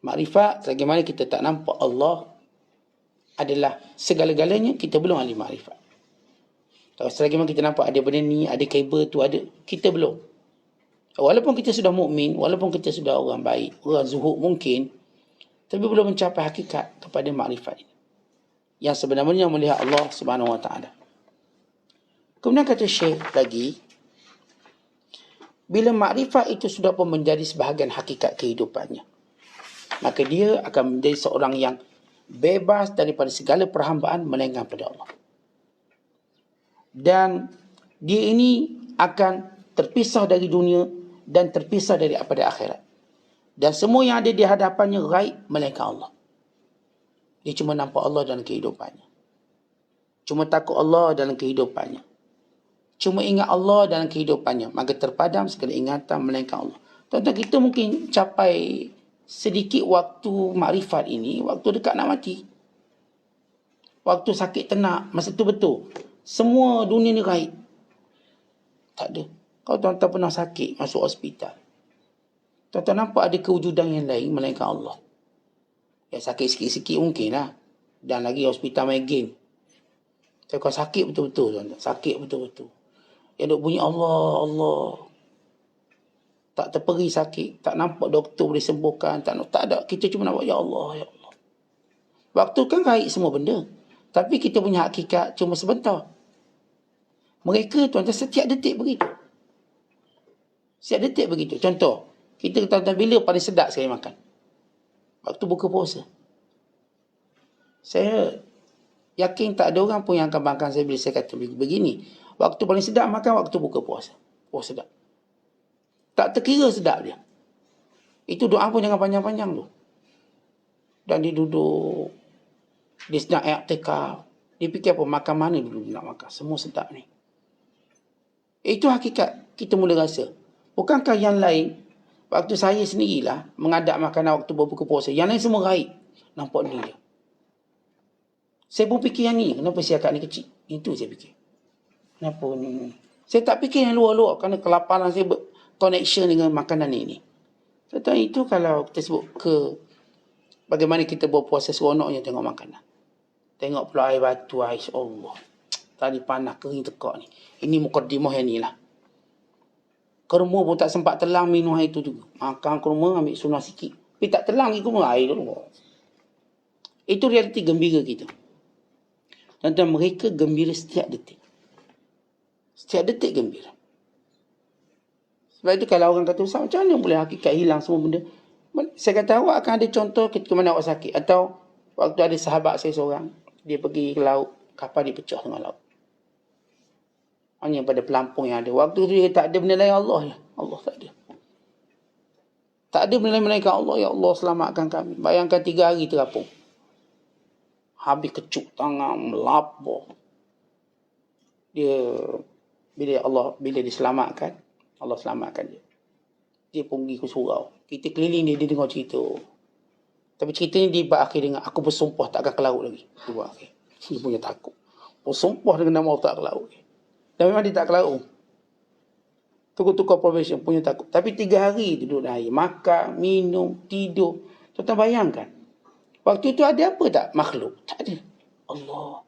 Makrifat, sebagaimana kita tak nampak Allah adalah segala-galanya, kita belum ahli makrifat. Kalau selagi kita nampak ada benda ni, ada kabel tu, ada, kita belum. Walaupun kita sudah mukmin, walaupun kita sudah orang baik, orang zuhud mungkin, tapi belum mencapai hakikat kepada makrifat ini. Yang sebenarnya melihat Allah Subhanahu Wa Taala. Kemudian kata Syekh lagi, bila makrifat itu sudah pun menjadi sebahagian hakikat kehidupannya, maka dia akan menjadi seorang yang bebas daripada segala perhambaan melainkan pada Allah. Dan dia ini akan terpisah dari dunia dan terpisah dari daripada akhirat. Dan semua yang ada di hadapannya gaib melainkan Allah. Dia cuma nampak Allah dalam kehidupannya. Cuma takut Allah dalam kehidupannya. Cuma ingat Allah dalam kehidupannya. Maka terpadam segala ingatan melainkan Allah. Tuan-tuan, kita mungkin capai sedikit waktu makrifat ini, waktu dekat nak mati. Waktu sakit tenak, masa tu betul. Semua dunia ni gaib. Tak ada. Kalau tuan-tuan pernah sakit, masuk hospital, tuan-tuan nampak ada kewujudan yang lain melainkan Allah. Ya, sakit sikit-sikit mungkin lah. Dan lagi hospital main game. Saya kau sakit betul-betul tuan. Sakit betul-betul. Yang duk bunyi Allah, Allah. Tak terperi sakit. Tak nampak doktor boleh sembuhkan. Tak ada. Kita cuma nak buat ya Allah, ya Allah. Waktu kan baik semua benda. Tapi kita punya hakikat cuma sebentar. Mereka tuan-tuan setiap detik begitu. Setiap detik begitu. Contoh. Kita tuan-tuan bila paling sedap sekali makan? Waktu buka puasa. Saya yakin tak ada orang pun yang akan bangkang saya bila saya kata begini. Waktu paling sedap makan waktu buka puasa. Oh sedap. Tak terkira sedap dia. Itu doa pun jangan panjang-panjang tu. Dan dia duduk. Dia sedang i'tikaf. Dia fikir apa? Makan mana dulu dia nak makan. Semua sedap ni. Itu hakikat. Kita mula rasa. Bukankah yang lain, waktu saya sendirilah mengadap makanan waktu berbuka puasa. Yang lain semua raib. Nampak ni dia. Saya pun fikir yang ni. Kenapa si akak ni kecil? Itu saya fikir. Kenapa ni? Saya tak fikir yang luar-luar. Kerana kelaparan saya connection dengan makanan ini. Contoh itu kalau kita sebut ke bagaimana kita berpuasa seronoknya tengok makanan. Tengok pula air batu, air Allah. Tadi panas, kering tekak ni. Ini mukaddimah yang ni lah. Kurma pun tak sempat telang minum air tu juga. Makan kurma, ambil sunnah sikit. Tapi tak telang lagi kurma, air dulu. Itu realiti gembira kita. Dan mereka gembira setiap detik. Setiap detik gembira. Sebab itu kalau orang kata, Ustaz, macam mana boleh hakikat hilang semua benda? Saya kata, awak akan ada contoh ketika mana awak sakit. Atau waktu ada sahabat saya seorang, dia pergi ke laut, kapal dia pecah tengah laut. Hanya pada pelampung yang ada. Waktu tu dia tak ada benda lain Allah. Allah tak ada. Tak ada benda lain melainkan Allah. Ya Allah selamatkan kami. Bayangkan 3 hari terapung. Habis kecup tangan, melapor. Dia, bila diselamatkan, Allah selamatkan dia. Dia pun pergi ke surau. Kita keliling dia dengar cerita. Tapi ceritanya dia berakhir dengan, aku bersumpah tak akan ke laut lagi. Dia berakhir. Dia punya takut. Bersumpah dengan nama Allah tak ke laut lagi. Dan memang dia tak ke laut. Tukar-tukar profession punya takut. Tapi 3 hari duduk dalam air. Makan, minum, tidur. Tuan-tuan bayangkan. Waktu itu ada apa tak makhluk? Tak ada. Allah.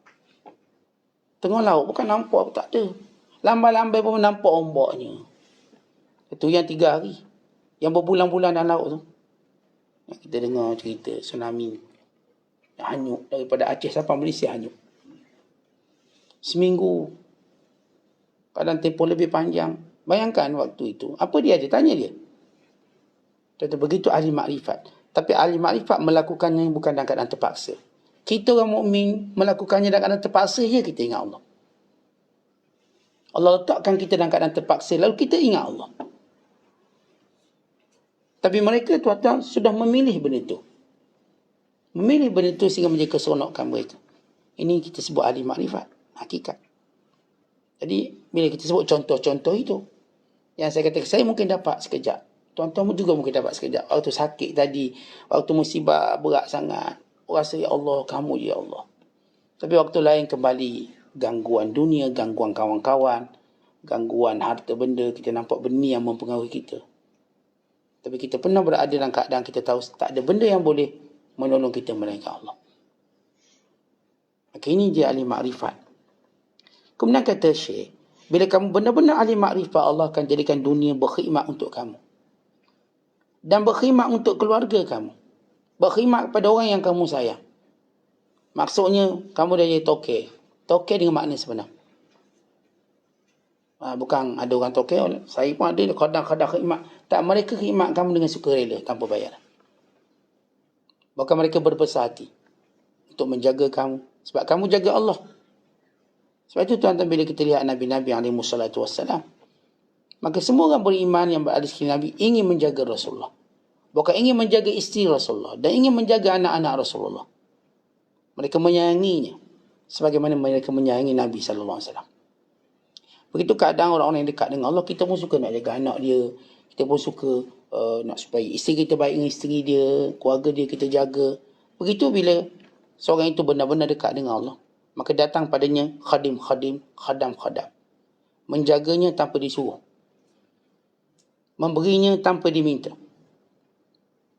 Tengah laut bukan nampak, tak ada. Lambai-lambai pun nampak ombaknya. Itu yang 3 hari. Yang berbulan-bulan dalam laut tu. Yang kita dengar cerita tsunami. Yang hanyut. Daripada Aceh sampai Malaysia hanyut. Seminggu. Kadang tempoh lebih panjang. Bayangkan waktu itu. Apa dia ada? Tanya dia. Contoh begitu ahli makrifat. Tapi ahli makrifat melakukannya bukan dalam keadaan terpaksa. Kita orang mukmin melakukannya dalam keadaan terpaksa je kita ingat Allah. Allah letakkan kita dalam keadaan terpaksa. Lalu kita ingat Allah. Tapi mereka tuan-tuan sudah memilih benda itu. Memilih benda itu sehingga menjadi keseronokan mereka. Ini kita sebut ahli makrifat. Hakikat. Jadi, bila kita sebut contoh-contoh itu, yang saya kata, saya mungkin dapat sekejap. Tuan-tuan juga mungkin dapat sekejap. Waktu sakit tadi, waktu musibah berat sangat, rasa, ya Allah, kamu je ya Allah. Tapi waktu lain kembali, gangguan dunia, gangguan kawan-kawan, gangguan harta benda, kita nampak benih yang mempengaruhi kita. Tapi kita pernah berada dalam keadaan kita tahu, tak ada benda yang boleh menolong kita melainkan Allah. Maka ini dia ahli makrifat. Kemudian kata Syekh, bila kamu benar-benar ahli makrifat, Allah akan jadikan dunia berkhidmat untuk kamu. Dan berkhidmat untuk keluarga kamu. Berkhidmat kepada orang yang kamu sayang. Maksudnya, kamu dah jadi tokeh. Tokeh dengan makna sebenar. Bukan ada orang tokeh, saya pun ada kadang-kadang khidmat. Tak, mereka khidmat kamu dengan sukarela, tanpa bayar. Bahkan mereka berbesar hati untuk menjaga kamu. Sebab kamu jaga Allah. Sebab itu tuan-tuan bila kita lihat Nabi-Nabi SAW, maka semua orang beriman yang berada di sekitar Nabi ingin menjaga Rasulullah. Bukan ingin menjaga isteri Rasulullah. Dan ingin menjaga anak-anak Rasulullah. Mereka menyayanginya. Sebagaimana mereka menyayangi Nabi SAW. Begitu keadaan orang-orang yang dekat dengan Allah, kita pun suka nak jaga anak dia. Kita pun suka nak supaya isteri kita baik dengan isteri dia, keluarga dia kita jaga. Begitu bila seorang itu benar-benar dekat dengan Allah, maka datang padanya khadim-khadim, khadam-khadam. Menjaganya tanpa disuruh. Memberinya tanpa diminta.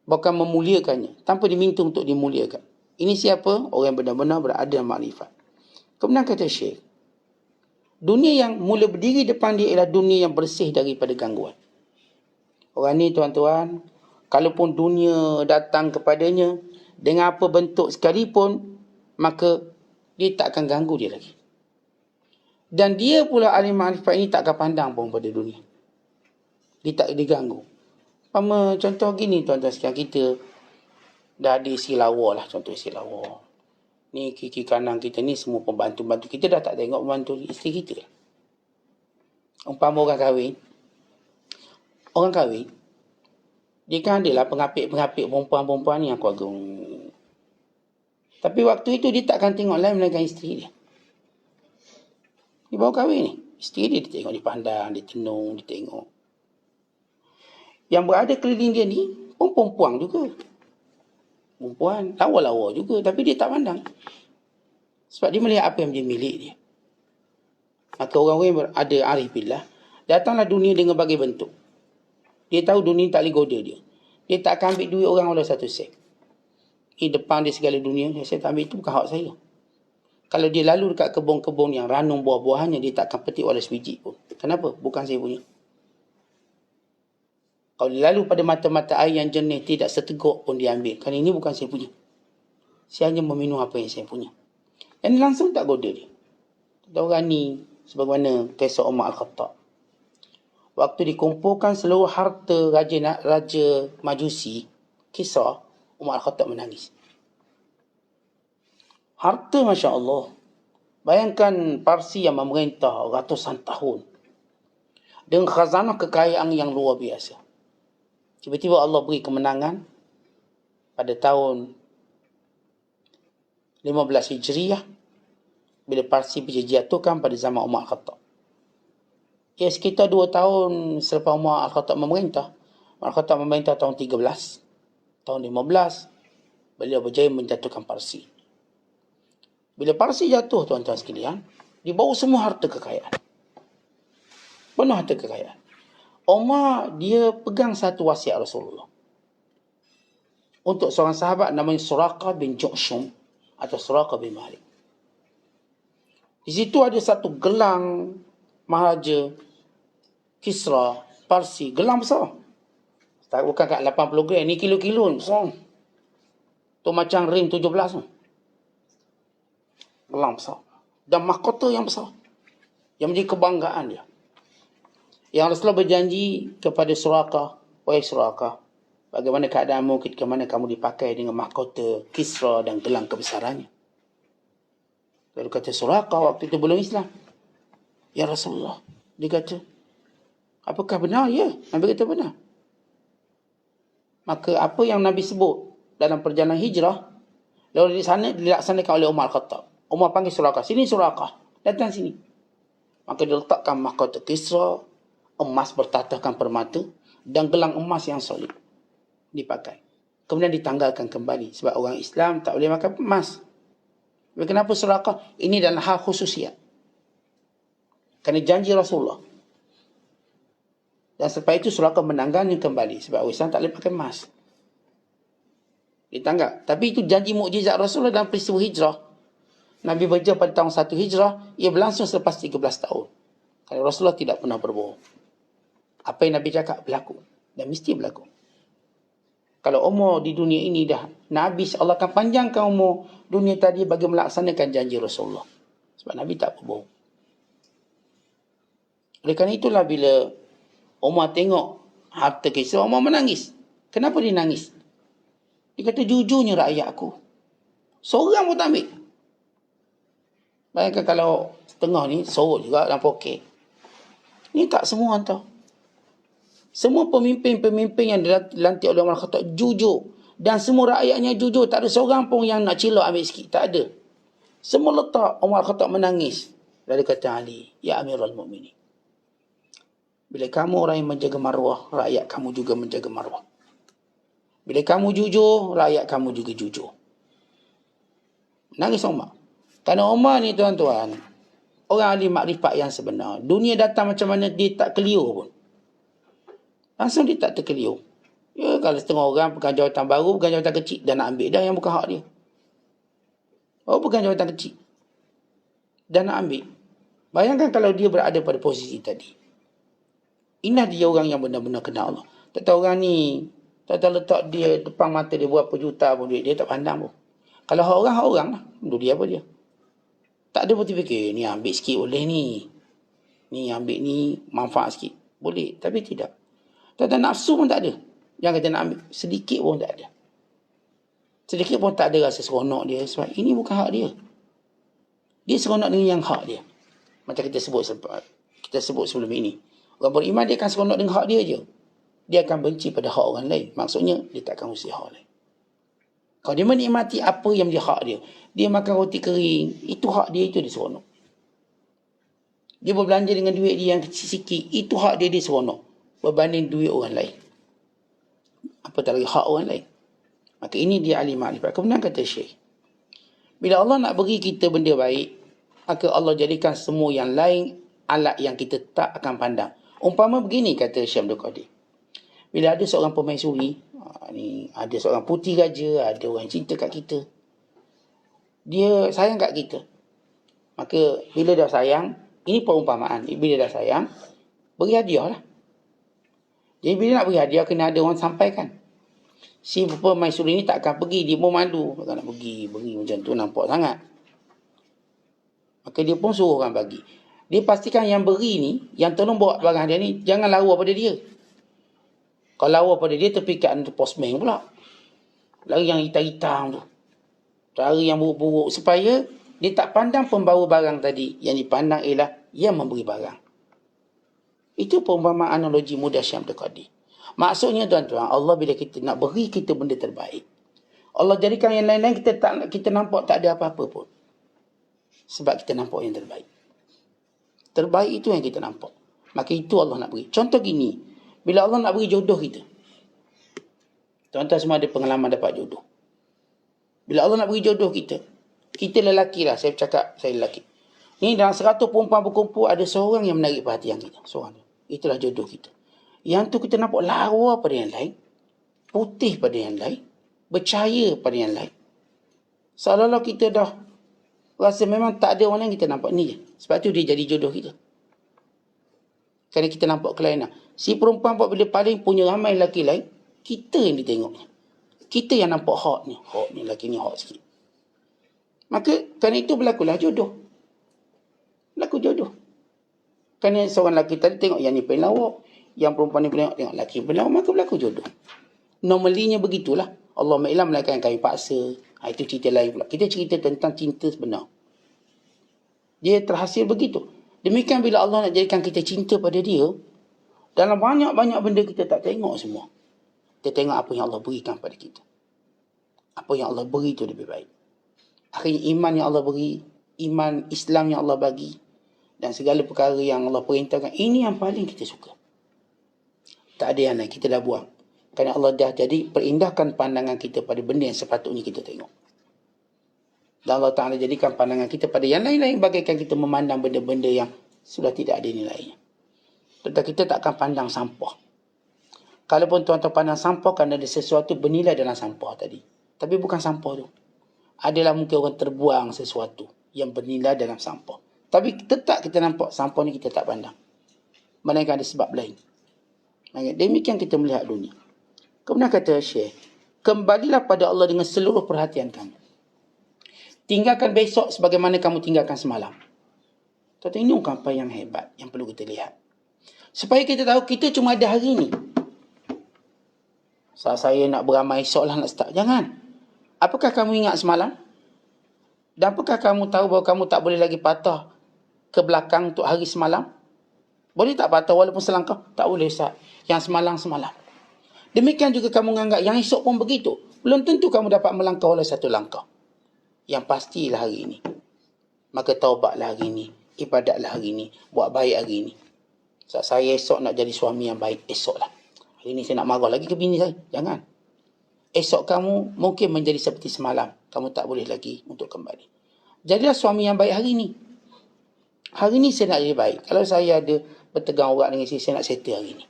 Bahkan memuliakannya tanpa diminta untuk dimuliakan. Ini siapa? Orang yang benar-benar berada dalam makrifat. Kemudian kata Syekh, dunia yang mula berdiri depan dia ialah dunia yang bersih daripada gangguan. Orang ni tuan-tuan, kalaupun dunia datang kepadanya dengan apa bentuk sekalipun, maka dia tak akan ganggu dia lagi. Dan dia pula ahli makrifat ini tak akan pandang pun pada dunia. Dia tak diganggu. Contoh gini tuan-tuan sekalian, kita dah ada isi lawa lah, contoh isi lawa. Ni kiri kanan kita ni semua pembantu-bantu kita, dah tak tengok pembantu isteri kita. Umpama orang kahwin, dia kan adalah pengapit-pengapit perempuan-perempuan ni yang aku agung. Tapi waktu itu dia tak akan tengok lain melainkan isteri dia. Dia baru kahwin ni, isteri dia tengok, dia pandang, dia tenung, dia tengok. Yang berada keliling dia ni pun perempuan juga. Perempuan, lawa-lawa juga, tapi dia tak pandang. Sebab dia melihat apa yang dia milik dia. Maka orang-orang yang ada arif billah, datanglah dunia dengan berbagai bentuk. Dia tahu dunia tak boleh goda dia. Dia tak akan ambil duit orang oleh satu sen. Ini depan dia segala dunia, saya tak ambil, itu bukan hak saya. Kalau dia lalu dekat kebun-kebun yang ranum buah-buahannya, dia tak akan petik oleh sebiji pun. Kenapa? Bukan saya punya. Kalau dia lalu pada mata-mata air yang jernih, tidak seteguk pun dia ambil. Kerana ini bukan saya punya. Saya hanya meminum apa yang saya punya. Dan langsung tak goda dia. Orang ni, sebagaimana kisah Umar Al-Khattab. Waktu dikumpulkan seluruh harta Raja Majusi, Kisra, Umar Al-Khattab menangis. Harta Masya Allah. Bayangkan Parsi yang memerintah ratusan tahun. Dengan khazanah kekayaan yang luar biasa. Tiba-tiba Allah beri kemenangan pada tahun 15 Hijriah. Bila Parsi dijatuhkan pada zaman Umar Al-Khattab. Ya, sekitar 2 tahun selepas Umar Al-Khattab memerintah. Umar Al-Khattab memerintah tahun 13. Tahun 15, beliau berjaya menjatuhkan Parsi. Bila Parsi jatuh, tuan-tuan sekalian, dibawa semua harta kekayaan. Penuh harta kekayaan. Umar, dia pegang satu wasiat Rasulullah. Untuk seorang sahabat namanya Suraqah bin Ju'shum atau Suraqah bin Malik. Di situ ada satu gelang Maharaja Kisra Parsi, gelang besar. Bukan kat 80 gram, ni kilo-kilo besar. Tu macam rim 17 tu. Gelang besar. Dan mahkota yang besar. Yang menjadi kebanggaan dia. Yang Rasulullah berjanji kepada Suraqah, wahai Suraqah, bagaimana keadaanmu ketika mana kamu dipakai dengan mahkota Kisra dan gelang kebesarannya. Lalu kata Suraqah waktu itu belum Islam. Ya Rasulullah. Dia kata, apakah benar? Ya, Nabi kata benar. Maka apa yang Nabi sebut dalam perjalanan hijrah, lalu di sana dilaksanakan oleh Umar Khattab. Umar panggil Suraqah, sini Suraqah, datang sini. Maka diletakkan mahkota Kisra, emas bertatahkan permata, dan gelang emas yang solid dipakai. Kemudian ditanggalkan kembali. Sebab orang Islam tak boleh makan emas. Kenapa Suraqah? Ini adalah hal khususiat. Kerana janji Rasulullah. Dan selepas itu Suraqah menanggalnya kembali. Sebab orang Islam tak boleh pakai emas. Ditanggal. Tapi itu janji mukjizat Rasulullah dalam peristiwa hijrah. Nabi berjaya pada tahun 1 hijrah. Ia berlangsung selepas 13 tahun. Kalau Rasulullah tidak pernah berbohong. Apa yang Nabi cakap berlaku. Dan mesti berlaku. Kalau umur di dunia ini dah Nabi, Allah akan panjangkan umur dunia tadi bagi melaksanakan janji Rasulullah. Sebab Nabi tak berbohong. Oleh kerana itulah bila Umar tengok harta Kisra, Umar menangis. Kenapa dia nangis? Dia kata, jujurnya rakyat aku. Seorang pun tak ambil. Bayangkan kalau setengah ni sorot juga dalam poket. Ni tak semua tau. Semua pemimpin-pemimpin yang dilantik oleh Umar Khattab jujur. Dan semua rakyatnya jujur. Tak ada seorang pun yang nak cilok ambil sikit. Tak ada. Semua letak Umar Khattab menangis. Lalu kata Ali, ya Amirul Mu'minin. Bila kamu orang yang menjaga maruah, rakyat kamu juga menjaga maruah. Bila kamu jujur, rakyat kamu juga jujur. Nangis Umar. Kerana Umar ni tuan-tuan, orang ahli makrifat yang sebenar. Dunia datang macam mana, dia tak keliru pun. Langsung dia tak terkeliru. Ya, kalau setengah orang pegang jawatan baru, pegang jawatan kecil, dan nak ambil dah yang bukan hak dia. Oh, pegang jawatan kecil. dan nak ambil. Bayangkan kalau dia berada pada posisi tadi. Inilah dia orang yang benar-benar kenal Allah. Tak tahu orang ni, tak tahu letak dia depan mata dia berapa juta pun duit, dia tak pandang pun. Kalau orang lah. Dulu dia apa dia? Tak ada pun fikir, ni ambil sikit boleh ni. Ni ambil ni, manfaat sikit. Boleh, tapi tidak. Tak ada nafsu pun tak ada. Yang kata nak ambil, sedikit pun tak ada. Sedikit pun tak ada rasa seronok dia. Sebab ini bukan hak dia. Dia seronok dengan yang hak dia. Macam kita sebut sebelum ini. Orang beriman dia akan seronok dengan hak dia je. Dia akan benci pada hak orang lain. Maksudnya, dia tak akan usia hak lain. Kalau dia menikmati apa yang dia hak dia. Dia makan roti kering. Itu hak dia, itu dia seronok. Dia berbelanja dengan duit dia yang kecil sikit. Itu hak dia, dia seronok. Berbanding duit orang lain. Apatah lagi hak orang lain. Maka ini dia ahli ma'rifat. Kemudian kata Syekh, bila Allah nak beri kita benda baik, maka Allah jadikan semua yang lain alat yang kita tak akan pandang. Umpama begini kata Syekh Abdul Qadir. Bila ada seorang permaisuri, ni ada seorang putih raja, ada orang cinta kat kita. Dia sayang kat kita. Maka bila dah sayang, ini perumpamaan. Bila dah sayang, beri hadiah lah. Jadi bila nak beri hadiah, kena ada orang sampaikan. Si permaisuri ni tak akan pergi, dia pun malu. Takkan nak pergi, beri macam tu nampak sangat. Maka dia pun suruh orang bagi. Dia pastikan yang beri ni, yang tolong bawa barang dia ni, jangan lawa pada dia. Kalau lawa pada dia, terpikat untuk postman pula. Lari yang hitam-hitam tu. Cara yang buruk-buruk. Supaya dia tak pandang pembawa barang tadi. Yang dipandang ialah yang memberi barang. Itu perumpamaan analogi mudah Syekh Abdul Qadir. Maksudnya tuan-tuan, Allah bila kita nak beri kita benda terbaik, Allah jadikan yang lain-lain kita nampak tak ada apa-apa pun. Sebab kita nampak yang terbaik. Terbaik itu yang kita nampak. Maka itu Allah nak beri. Contoh gini, bila Allah nak beri jodoh kita. Tuan-tuan semua ada pengalaman dapat jodoh. Bila Allah nak beri jodoh kita lelaki lah, saya cakap saya lelaki. Ni dalam 100 perempuan berkumpul, ada seorang yang menarik perhatian kita. Seorang tu. Itulah jodoh kita. Yang tu kita nampak lawa pada yang lain, putih pada yang lain, bercahaya pada yang lain. Seolah-olah kita dah rasa memang tak ada orang lain, kita nampak ni je. Sebab tu dia jadi jodoh kita. Kerana kita nampak kelainan. Si perempuan bila paling punya ramai lelaki lain, kita yang ditengoknya. Kita yang nampak hak ni. Hak ni, lelaki ni hak sikit. Maka kerana itu berlakulah jodoh. Berlaku jodoh. Kerana seorang lelaki tadi tengok yang ni paling lawak, yang perempuan ni tengok lelaki paling lawak, maka berlaku jodoh. Normalinya begitulah. Allah ma'ilam melainkan yang kami paksa. Itu cerita lain pula. Kita cerita tentang cinta sebenar. Dia terhasil begitu. Demikian bila Allah nak jadikan kita cinta pada dia, dalam banyak-banyak benda kita tak tengok semua. Kita tengok apa yang Allah berikan pada kita. Apa yang Allah beri itu lebih baik. Akhirnya iman yang Allah beri, iman Islam yang Allah bagi, dan segala perkara yang Allah perintahkan, ini yang paling kita suka. Tak ada yang lain, kita dah buang. Kerana Allah dah jadi perindahkan pandangan kita pada benda yang sepatutnya kita tengok. Dan Allah Ta'ala jadikan pandangan kita pada yang lain-lain bagaikan kita memandang benda-benda yang sudah tidak ada nilainya. Tetapi kita tak akan pandang sampah. Kalaupun tuan-tuan pandang sampah, kerana ada sesuatu bernilai dalam sampah tadi. Tapi bukan sampah tu. Adalah mungkin orang terbuang sesuatu yang bernilai dalam sampah. Tapi tetap kita nampak sampah ni kita tak pandang. Melainkan ada sebab lain. Demikian kita melihat dunia. Kemudian kata Syekh, kembalilah pada Allah dengan seluruh perhatian kamu. Tinggalkan besok sebagaimana kamu tinggalkan semalam. Tuan-tuan, ini ungkapan yang hebat yang perlu kita lihat. Supaya kita tahu kita cuma ada hari ini. Saat saya nak beramal esok lah nak start. Jangan. Apakah kamu ingat semalam? Dan apakah kamu tahu bahawa kamu tak boleh lagi patah ke belakang untuk hari semalam? Boleh tak patah walaupun selangkah? Tak boleh, Ustaz. Yang semalam-semalam. Demikian juga kamu menganggap yang esok pun begitu. Belum tentu kamu dapat melangkah oleh satu langkah. Yang pastilah hari ini. Maka taubatlah hari ini. Ibadatlah hari ini. Buat baik hari ini. Saat saya esok nak jadi suami yang baik, esoklah. Hari ini saya nak marah lagi ke bini saya. Jangan. Esok kamu mungkin menjadi seperti semalam. Kamu tak boleh lagi untuk kembali. Jadilah suami yang baik hari ini. Hari ini saya nak jadi baik. Kalau saya ada bertegang urat dengan isteri, saya nak settle hari ini.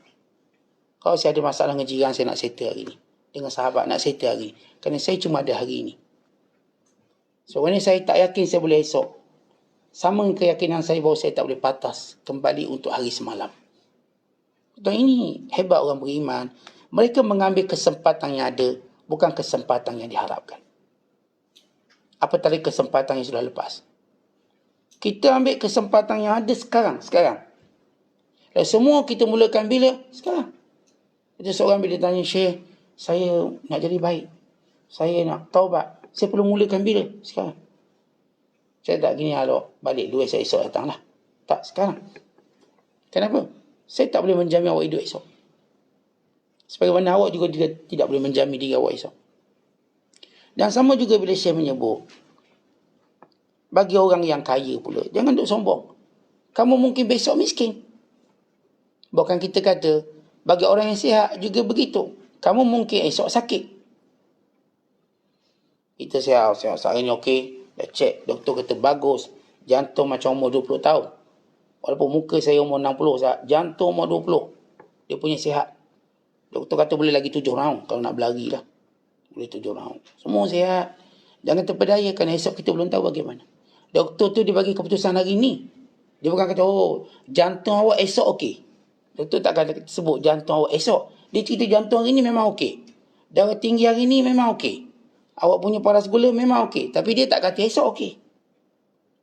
Kalau saya ada masalah dengan jiran, saya nak settle hari ini. Dengan sahabat, nak settle hari ini. Kerana saya cuma ada hari ini. So, ini saya tak yakin saya boleh esok. Sama keyakinan saya bahawa saya tak boleh patas kembali untuk hari semalam. Dan ini hebat orang beriman. Mereka mengambil kesempatan yang ada, bukan kesempatan yang diharapkan. Apa tadi kesempatan yang sudah lepas? Kita ambil kesempatan yang ada sekarang. Dan semua kita mulakan bila? Sekarang. Ada seorang bila tanya, Syekh, saya nak jadi baik. Saya nak taubat. Saya perlu mulakan bila? Sekarang. Saya tak gini, balik dulu esok datang lah. Tak, sekarang. Kenapa? Saya tak boleh menjamin awak hidup esok. Sebagaimana awak juga tidak boleh menjamin diri awak esok. Dan sama juga bila Syekh menyebut, bagi orang yang kaya pula, jangan duk sombong. Kamu mungkin besok miskin. Bahkan kita kata, bagi orang yang sihat juga begitu. Kamu mungkin esok sakit. Kita sihat hari ni okey. Dah cek, doktor kata bagus. Jantung macam umur 20 tahun. Walaupun muka saya umur 60, jantung umur 20. Dia punya sihat. Doktor kata boleh lagi 7 round kalau nak berlari lah. Boleh 7 round. Semua sihat. Jangan terpedaya kerana esok kita belum tahu bagaimana. Doktor tu dia bagi keputusan hari ni. Dia bukan kata, jantung awak esok okey. Doktor tak kata sebut jantung awak esok. Dia cerita jantung hari ni memang okey. Darah tinggi hari ni memang okey. Awak punya paras gula memang okey. Tapi dia tak kata esok okey.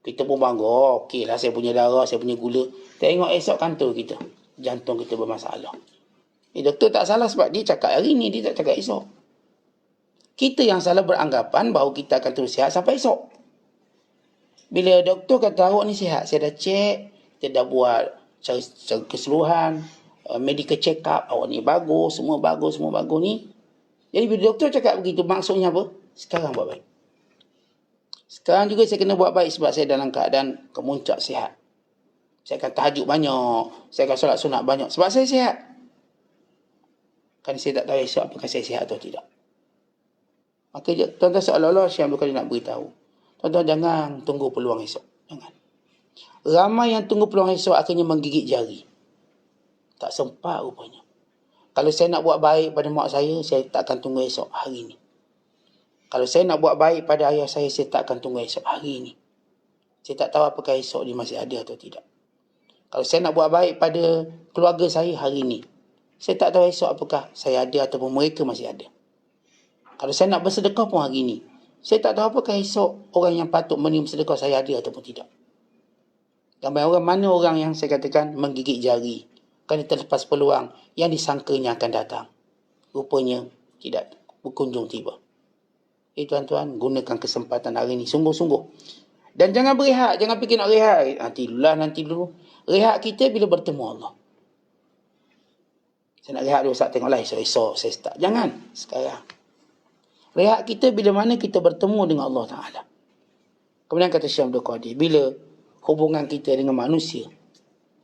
Kita pun bangga, okey lah saya punya darah, saya punya gula. Tengok esok kantor kita. Jantung kita bermasalah. Doktor tak salah sebab dia cakap hari ni, dia tak cakap esok. Kita yang salah beranggapan bahawa kita akan terus sihat sampai esok. Bila doktor kata awak ni sihat, saya dah cek, kita dah buat secara keseluruhan, medical check up, awak ni bagus, semua bagus ni. Jadi bila doktor cakap begitu, maksudnya apa? Sekarang buat baik. Sekarang juga saya kena buat baik sebab saya dalam keadaan kemuncak sihat. Saya akan tahajud banyak, saya akan solat sunat banyak sebab saya sihat. Kan saya tak tahu esok apakah saya sihat atau tidak. Maka tuan-tuan seolah-olah Syekh Abdul Qadir nak beritahu, tuan-tuan jangan tunggu peluang esok. Jangan. Ramai yang tunggu peluang esok akhirnya menggigit jari. Tak sempat rupanya. Kalau saya nak buat baik pada mak saya tak akan tunggu esok, hari ini. Kalau saya nak buat baik pada ayah saya tak akan tunggu esok, hari ini. Saya tak tahu apakah esok dia masih ada atau tidak. Kalau saya nak buat baik pada keluarga saya hari ini, saya tak tahu esok apakah saya ada ataupun mereka masih ada. Kalau saya nak bersedekah pun hari ini, saya tak tahu apakah esok orang yang patut menerima sedekah saya ada ataupun tidak. Gambar orang mana orang yang saya katakan menggigit jari kerana terlepas peluang yang disangkanya akan datang. Rupanya tidak berkunjung tiba. Tuan-tuan, gunakan kesempatan hari ini sungguh-sungguh. Dan jangan berehat, jangan fikir nak rehat. Nanti dulu. Rehat kita bila bertemu Allah. Saya nak rehat dulu, saat tengoklah esok saya start. Jangan, sekarang. Rehat kita bila mana kita bertemu dengan Allah Ta'ala. Kemudian kata Syekh Abdul Qadir, bila hubungan kita dengan manusia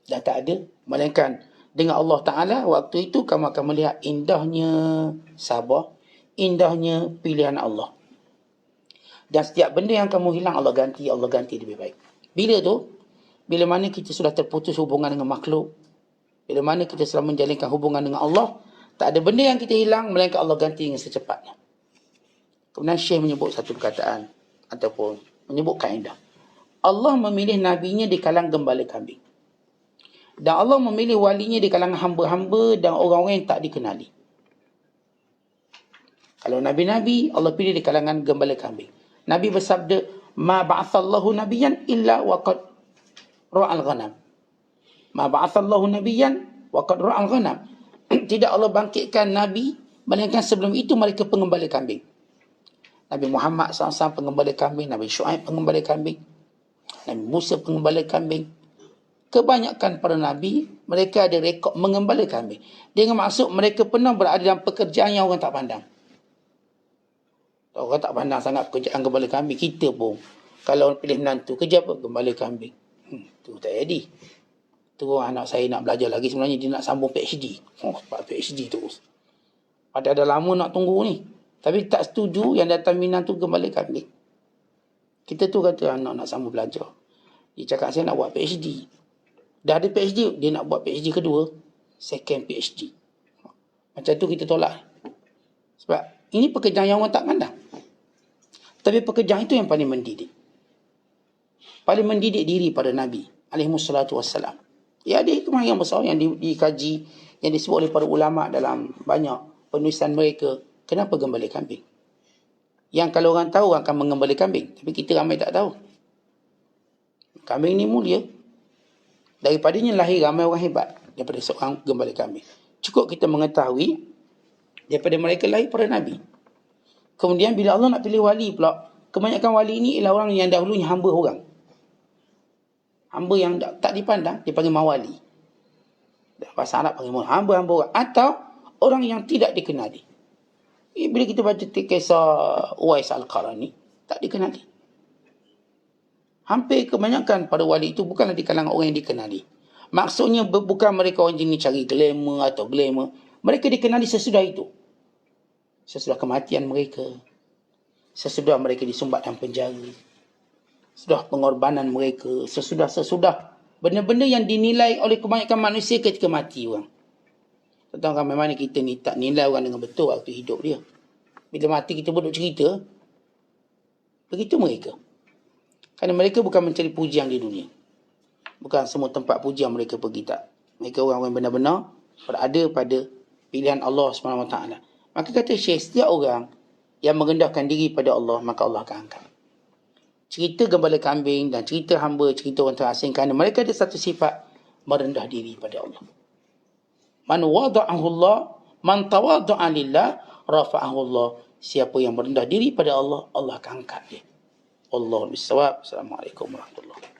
dah tak ada, melainkan dengan Allah Ta'ala, waktu itu kamu akan melihat indahnya sabar, indahnya pilihan Allah. Dan setiap benda yang kamu hilang, Allah ganti lebih baik. Bila tu? Bila mana kita sudah terputus hubungan dengan makhluk, bila mana kita selalu menjalinkan hubungan dengan Allah, tak ada benda yang kita hilang, melainkan Allah ganti dengan secepatnya. Kemudian Syekh menyebut satu perkataan, ataupun menyebut kaedah. Allah memilih nabinya di kalangan gembala kambing. Dan Allah memilih walinya di kalangan hamba-hamba dan orang-orang yang tak dikenali. Kalau nabi-nabi, Allah pilih di kalangan gembala kambing. Nabi bersabda, "Ma ba'athallahu nabiyyan illa waqad ra'al ghanam." Ma ba'athallahu nabiyyan waqad ra'al ghanam. Tidak Allah bangkitkan nabi, melainkan sebelum itu mereka pengembala kambing. Nabi Muhammad SAW pengembala kambing, Nabi Syuaib pengembala kambing, Nabi Musa pengembala kambing. Kebanyakan para nabi, mereka ada rekod mengembala kambing. Dengan maksud mereka pernah berada dalam pekerjaan yang orang tak pandang. Orang tak pandang sangat pekerjaan gembala kambing. Kita pun, kalau pilih menantu, kerja apa? Gembala kambing. Tu tak jadi. Tu anak saya nak belajar lagi, sebenarnya dia nak sambung PhD. Sebab PhD terus. Ada lama nak tunggu ni. Tapi tak setuju yang datang minang tu gembala kambing. Kita tu kata anak nak sambung belajar. Dia cakap saya nak buat PhD. Dah ada PhD, dia nak buat PhD kedua, second PhD. Macam tu kita tolak. Sebab ini pekerjaan yang orang tak pandang. Tapi pekerjaan itu yang paling mendidik. paling mendidik diri pada Nabi alaihissalatu wassalam. Ya, ada hikmah yang besar yang dikaji, yang disebut oleh para ulama dalam banyak penulisan mereka. Kenapa gembala kambing? Yang kalau orang tahu akan mengembala kambing, tapi kita ramai tak tahu. Kambing ni mulia. Daripadanya lahir ramai orang hebat daripada seorang gembala kambing. Cukup kita mengetahui daripada mereka lahir para Nabi. Kemudian bila Allah nak pilih wali pula, kebanyakan wali ini ialah orang yang dahulunya hamba orang. Hamba yang tak dipandang, dipanggil mawali. Bahasa Arab panggil hamba-hamba orang. Atau orang yang tidak dikenali. Bila kita baca kisah Uwais Al-Qarani, tak dikenali. Hampir kebanyakan pada wali itu bukanlah di kalangan orang yang dikenali. Maksudnya bukan mereka orang jenis cari glamour atau glamour. Mereka dikenali sesudah itu. Sesudah kematian mereka. Sesudah mereka disumbat dalam penjara. Sudah pengorbanan mereka. Sesudah benda-benda yang dinilai oleh kebanyakan manusia ketika mati orang. Tentang ramai mana kita ni tak nilai orang dengan betul waktu hidup dia. Bila mati kita duduk cerita. Begitu mereka. Kerana mereka bukan mencari pujian di dunia. Bukan semua tempat pujian mereka pergi, tak. Mereka orang-orang benar-benar berada pada pilihan Allah SWT. Maka kata Syekh, setiap orang yang merendahkan diri pada Allah, maka Allah akan angkat. Cerita gembala kambing dan cerita hamba, cerita orang terasing, kerana mereka ada satu sifat merendah diri pada Allah. Man wada'ahu Allah, man tawadda'a lillah, rafa'ahu Allah. Siapa yang merendah diri pada Allah, Allah akan angkat dia. Wallahu bissawab. Assalamualaikum warahmatullahi wabarakatuh.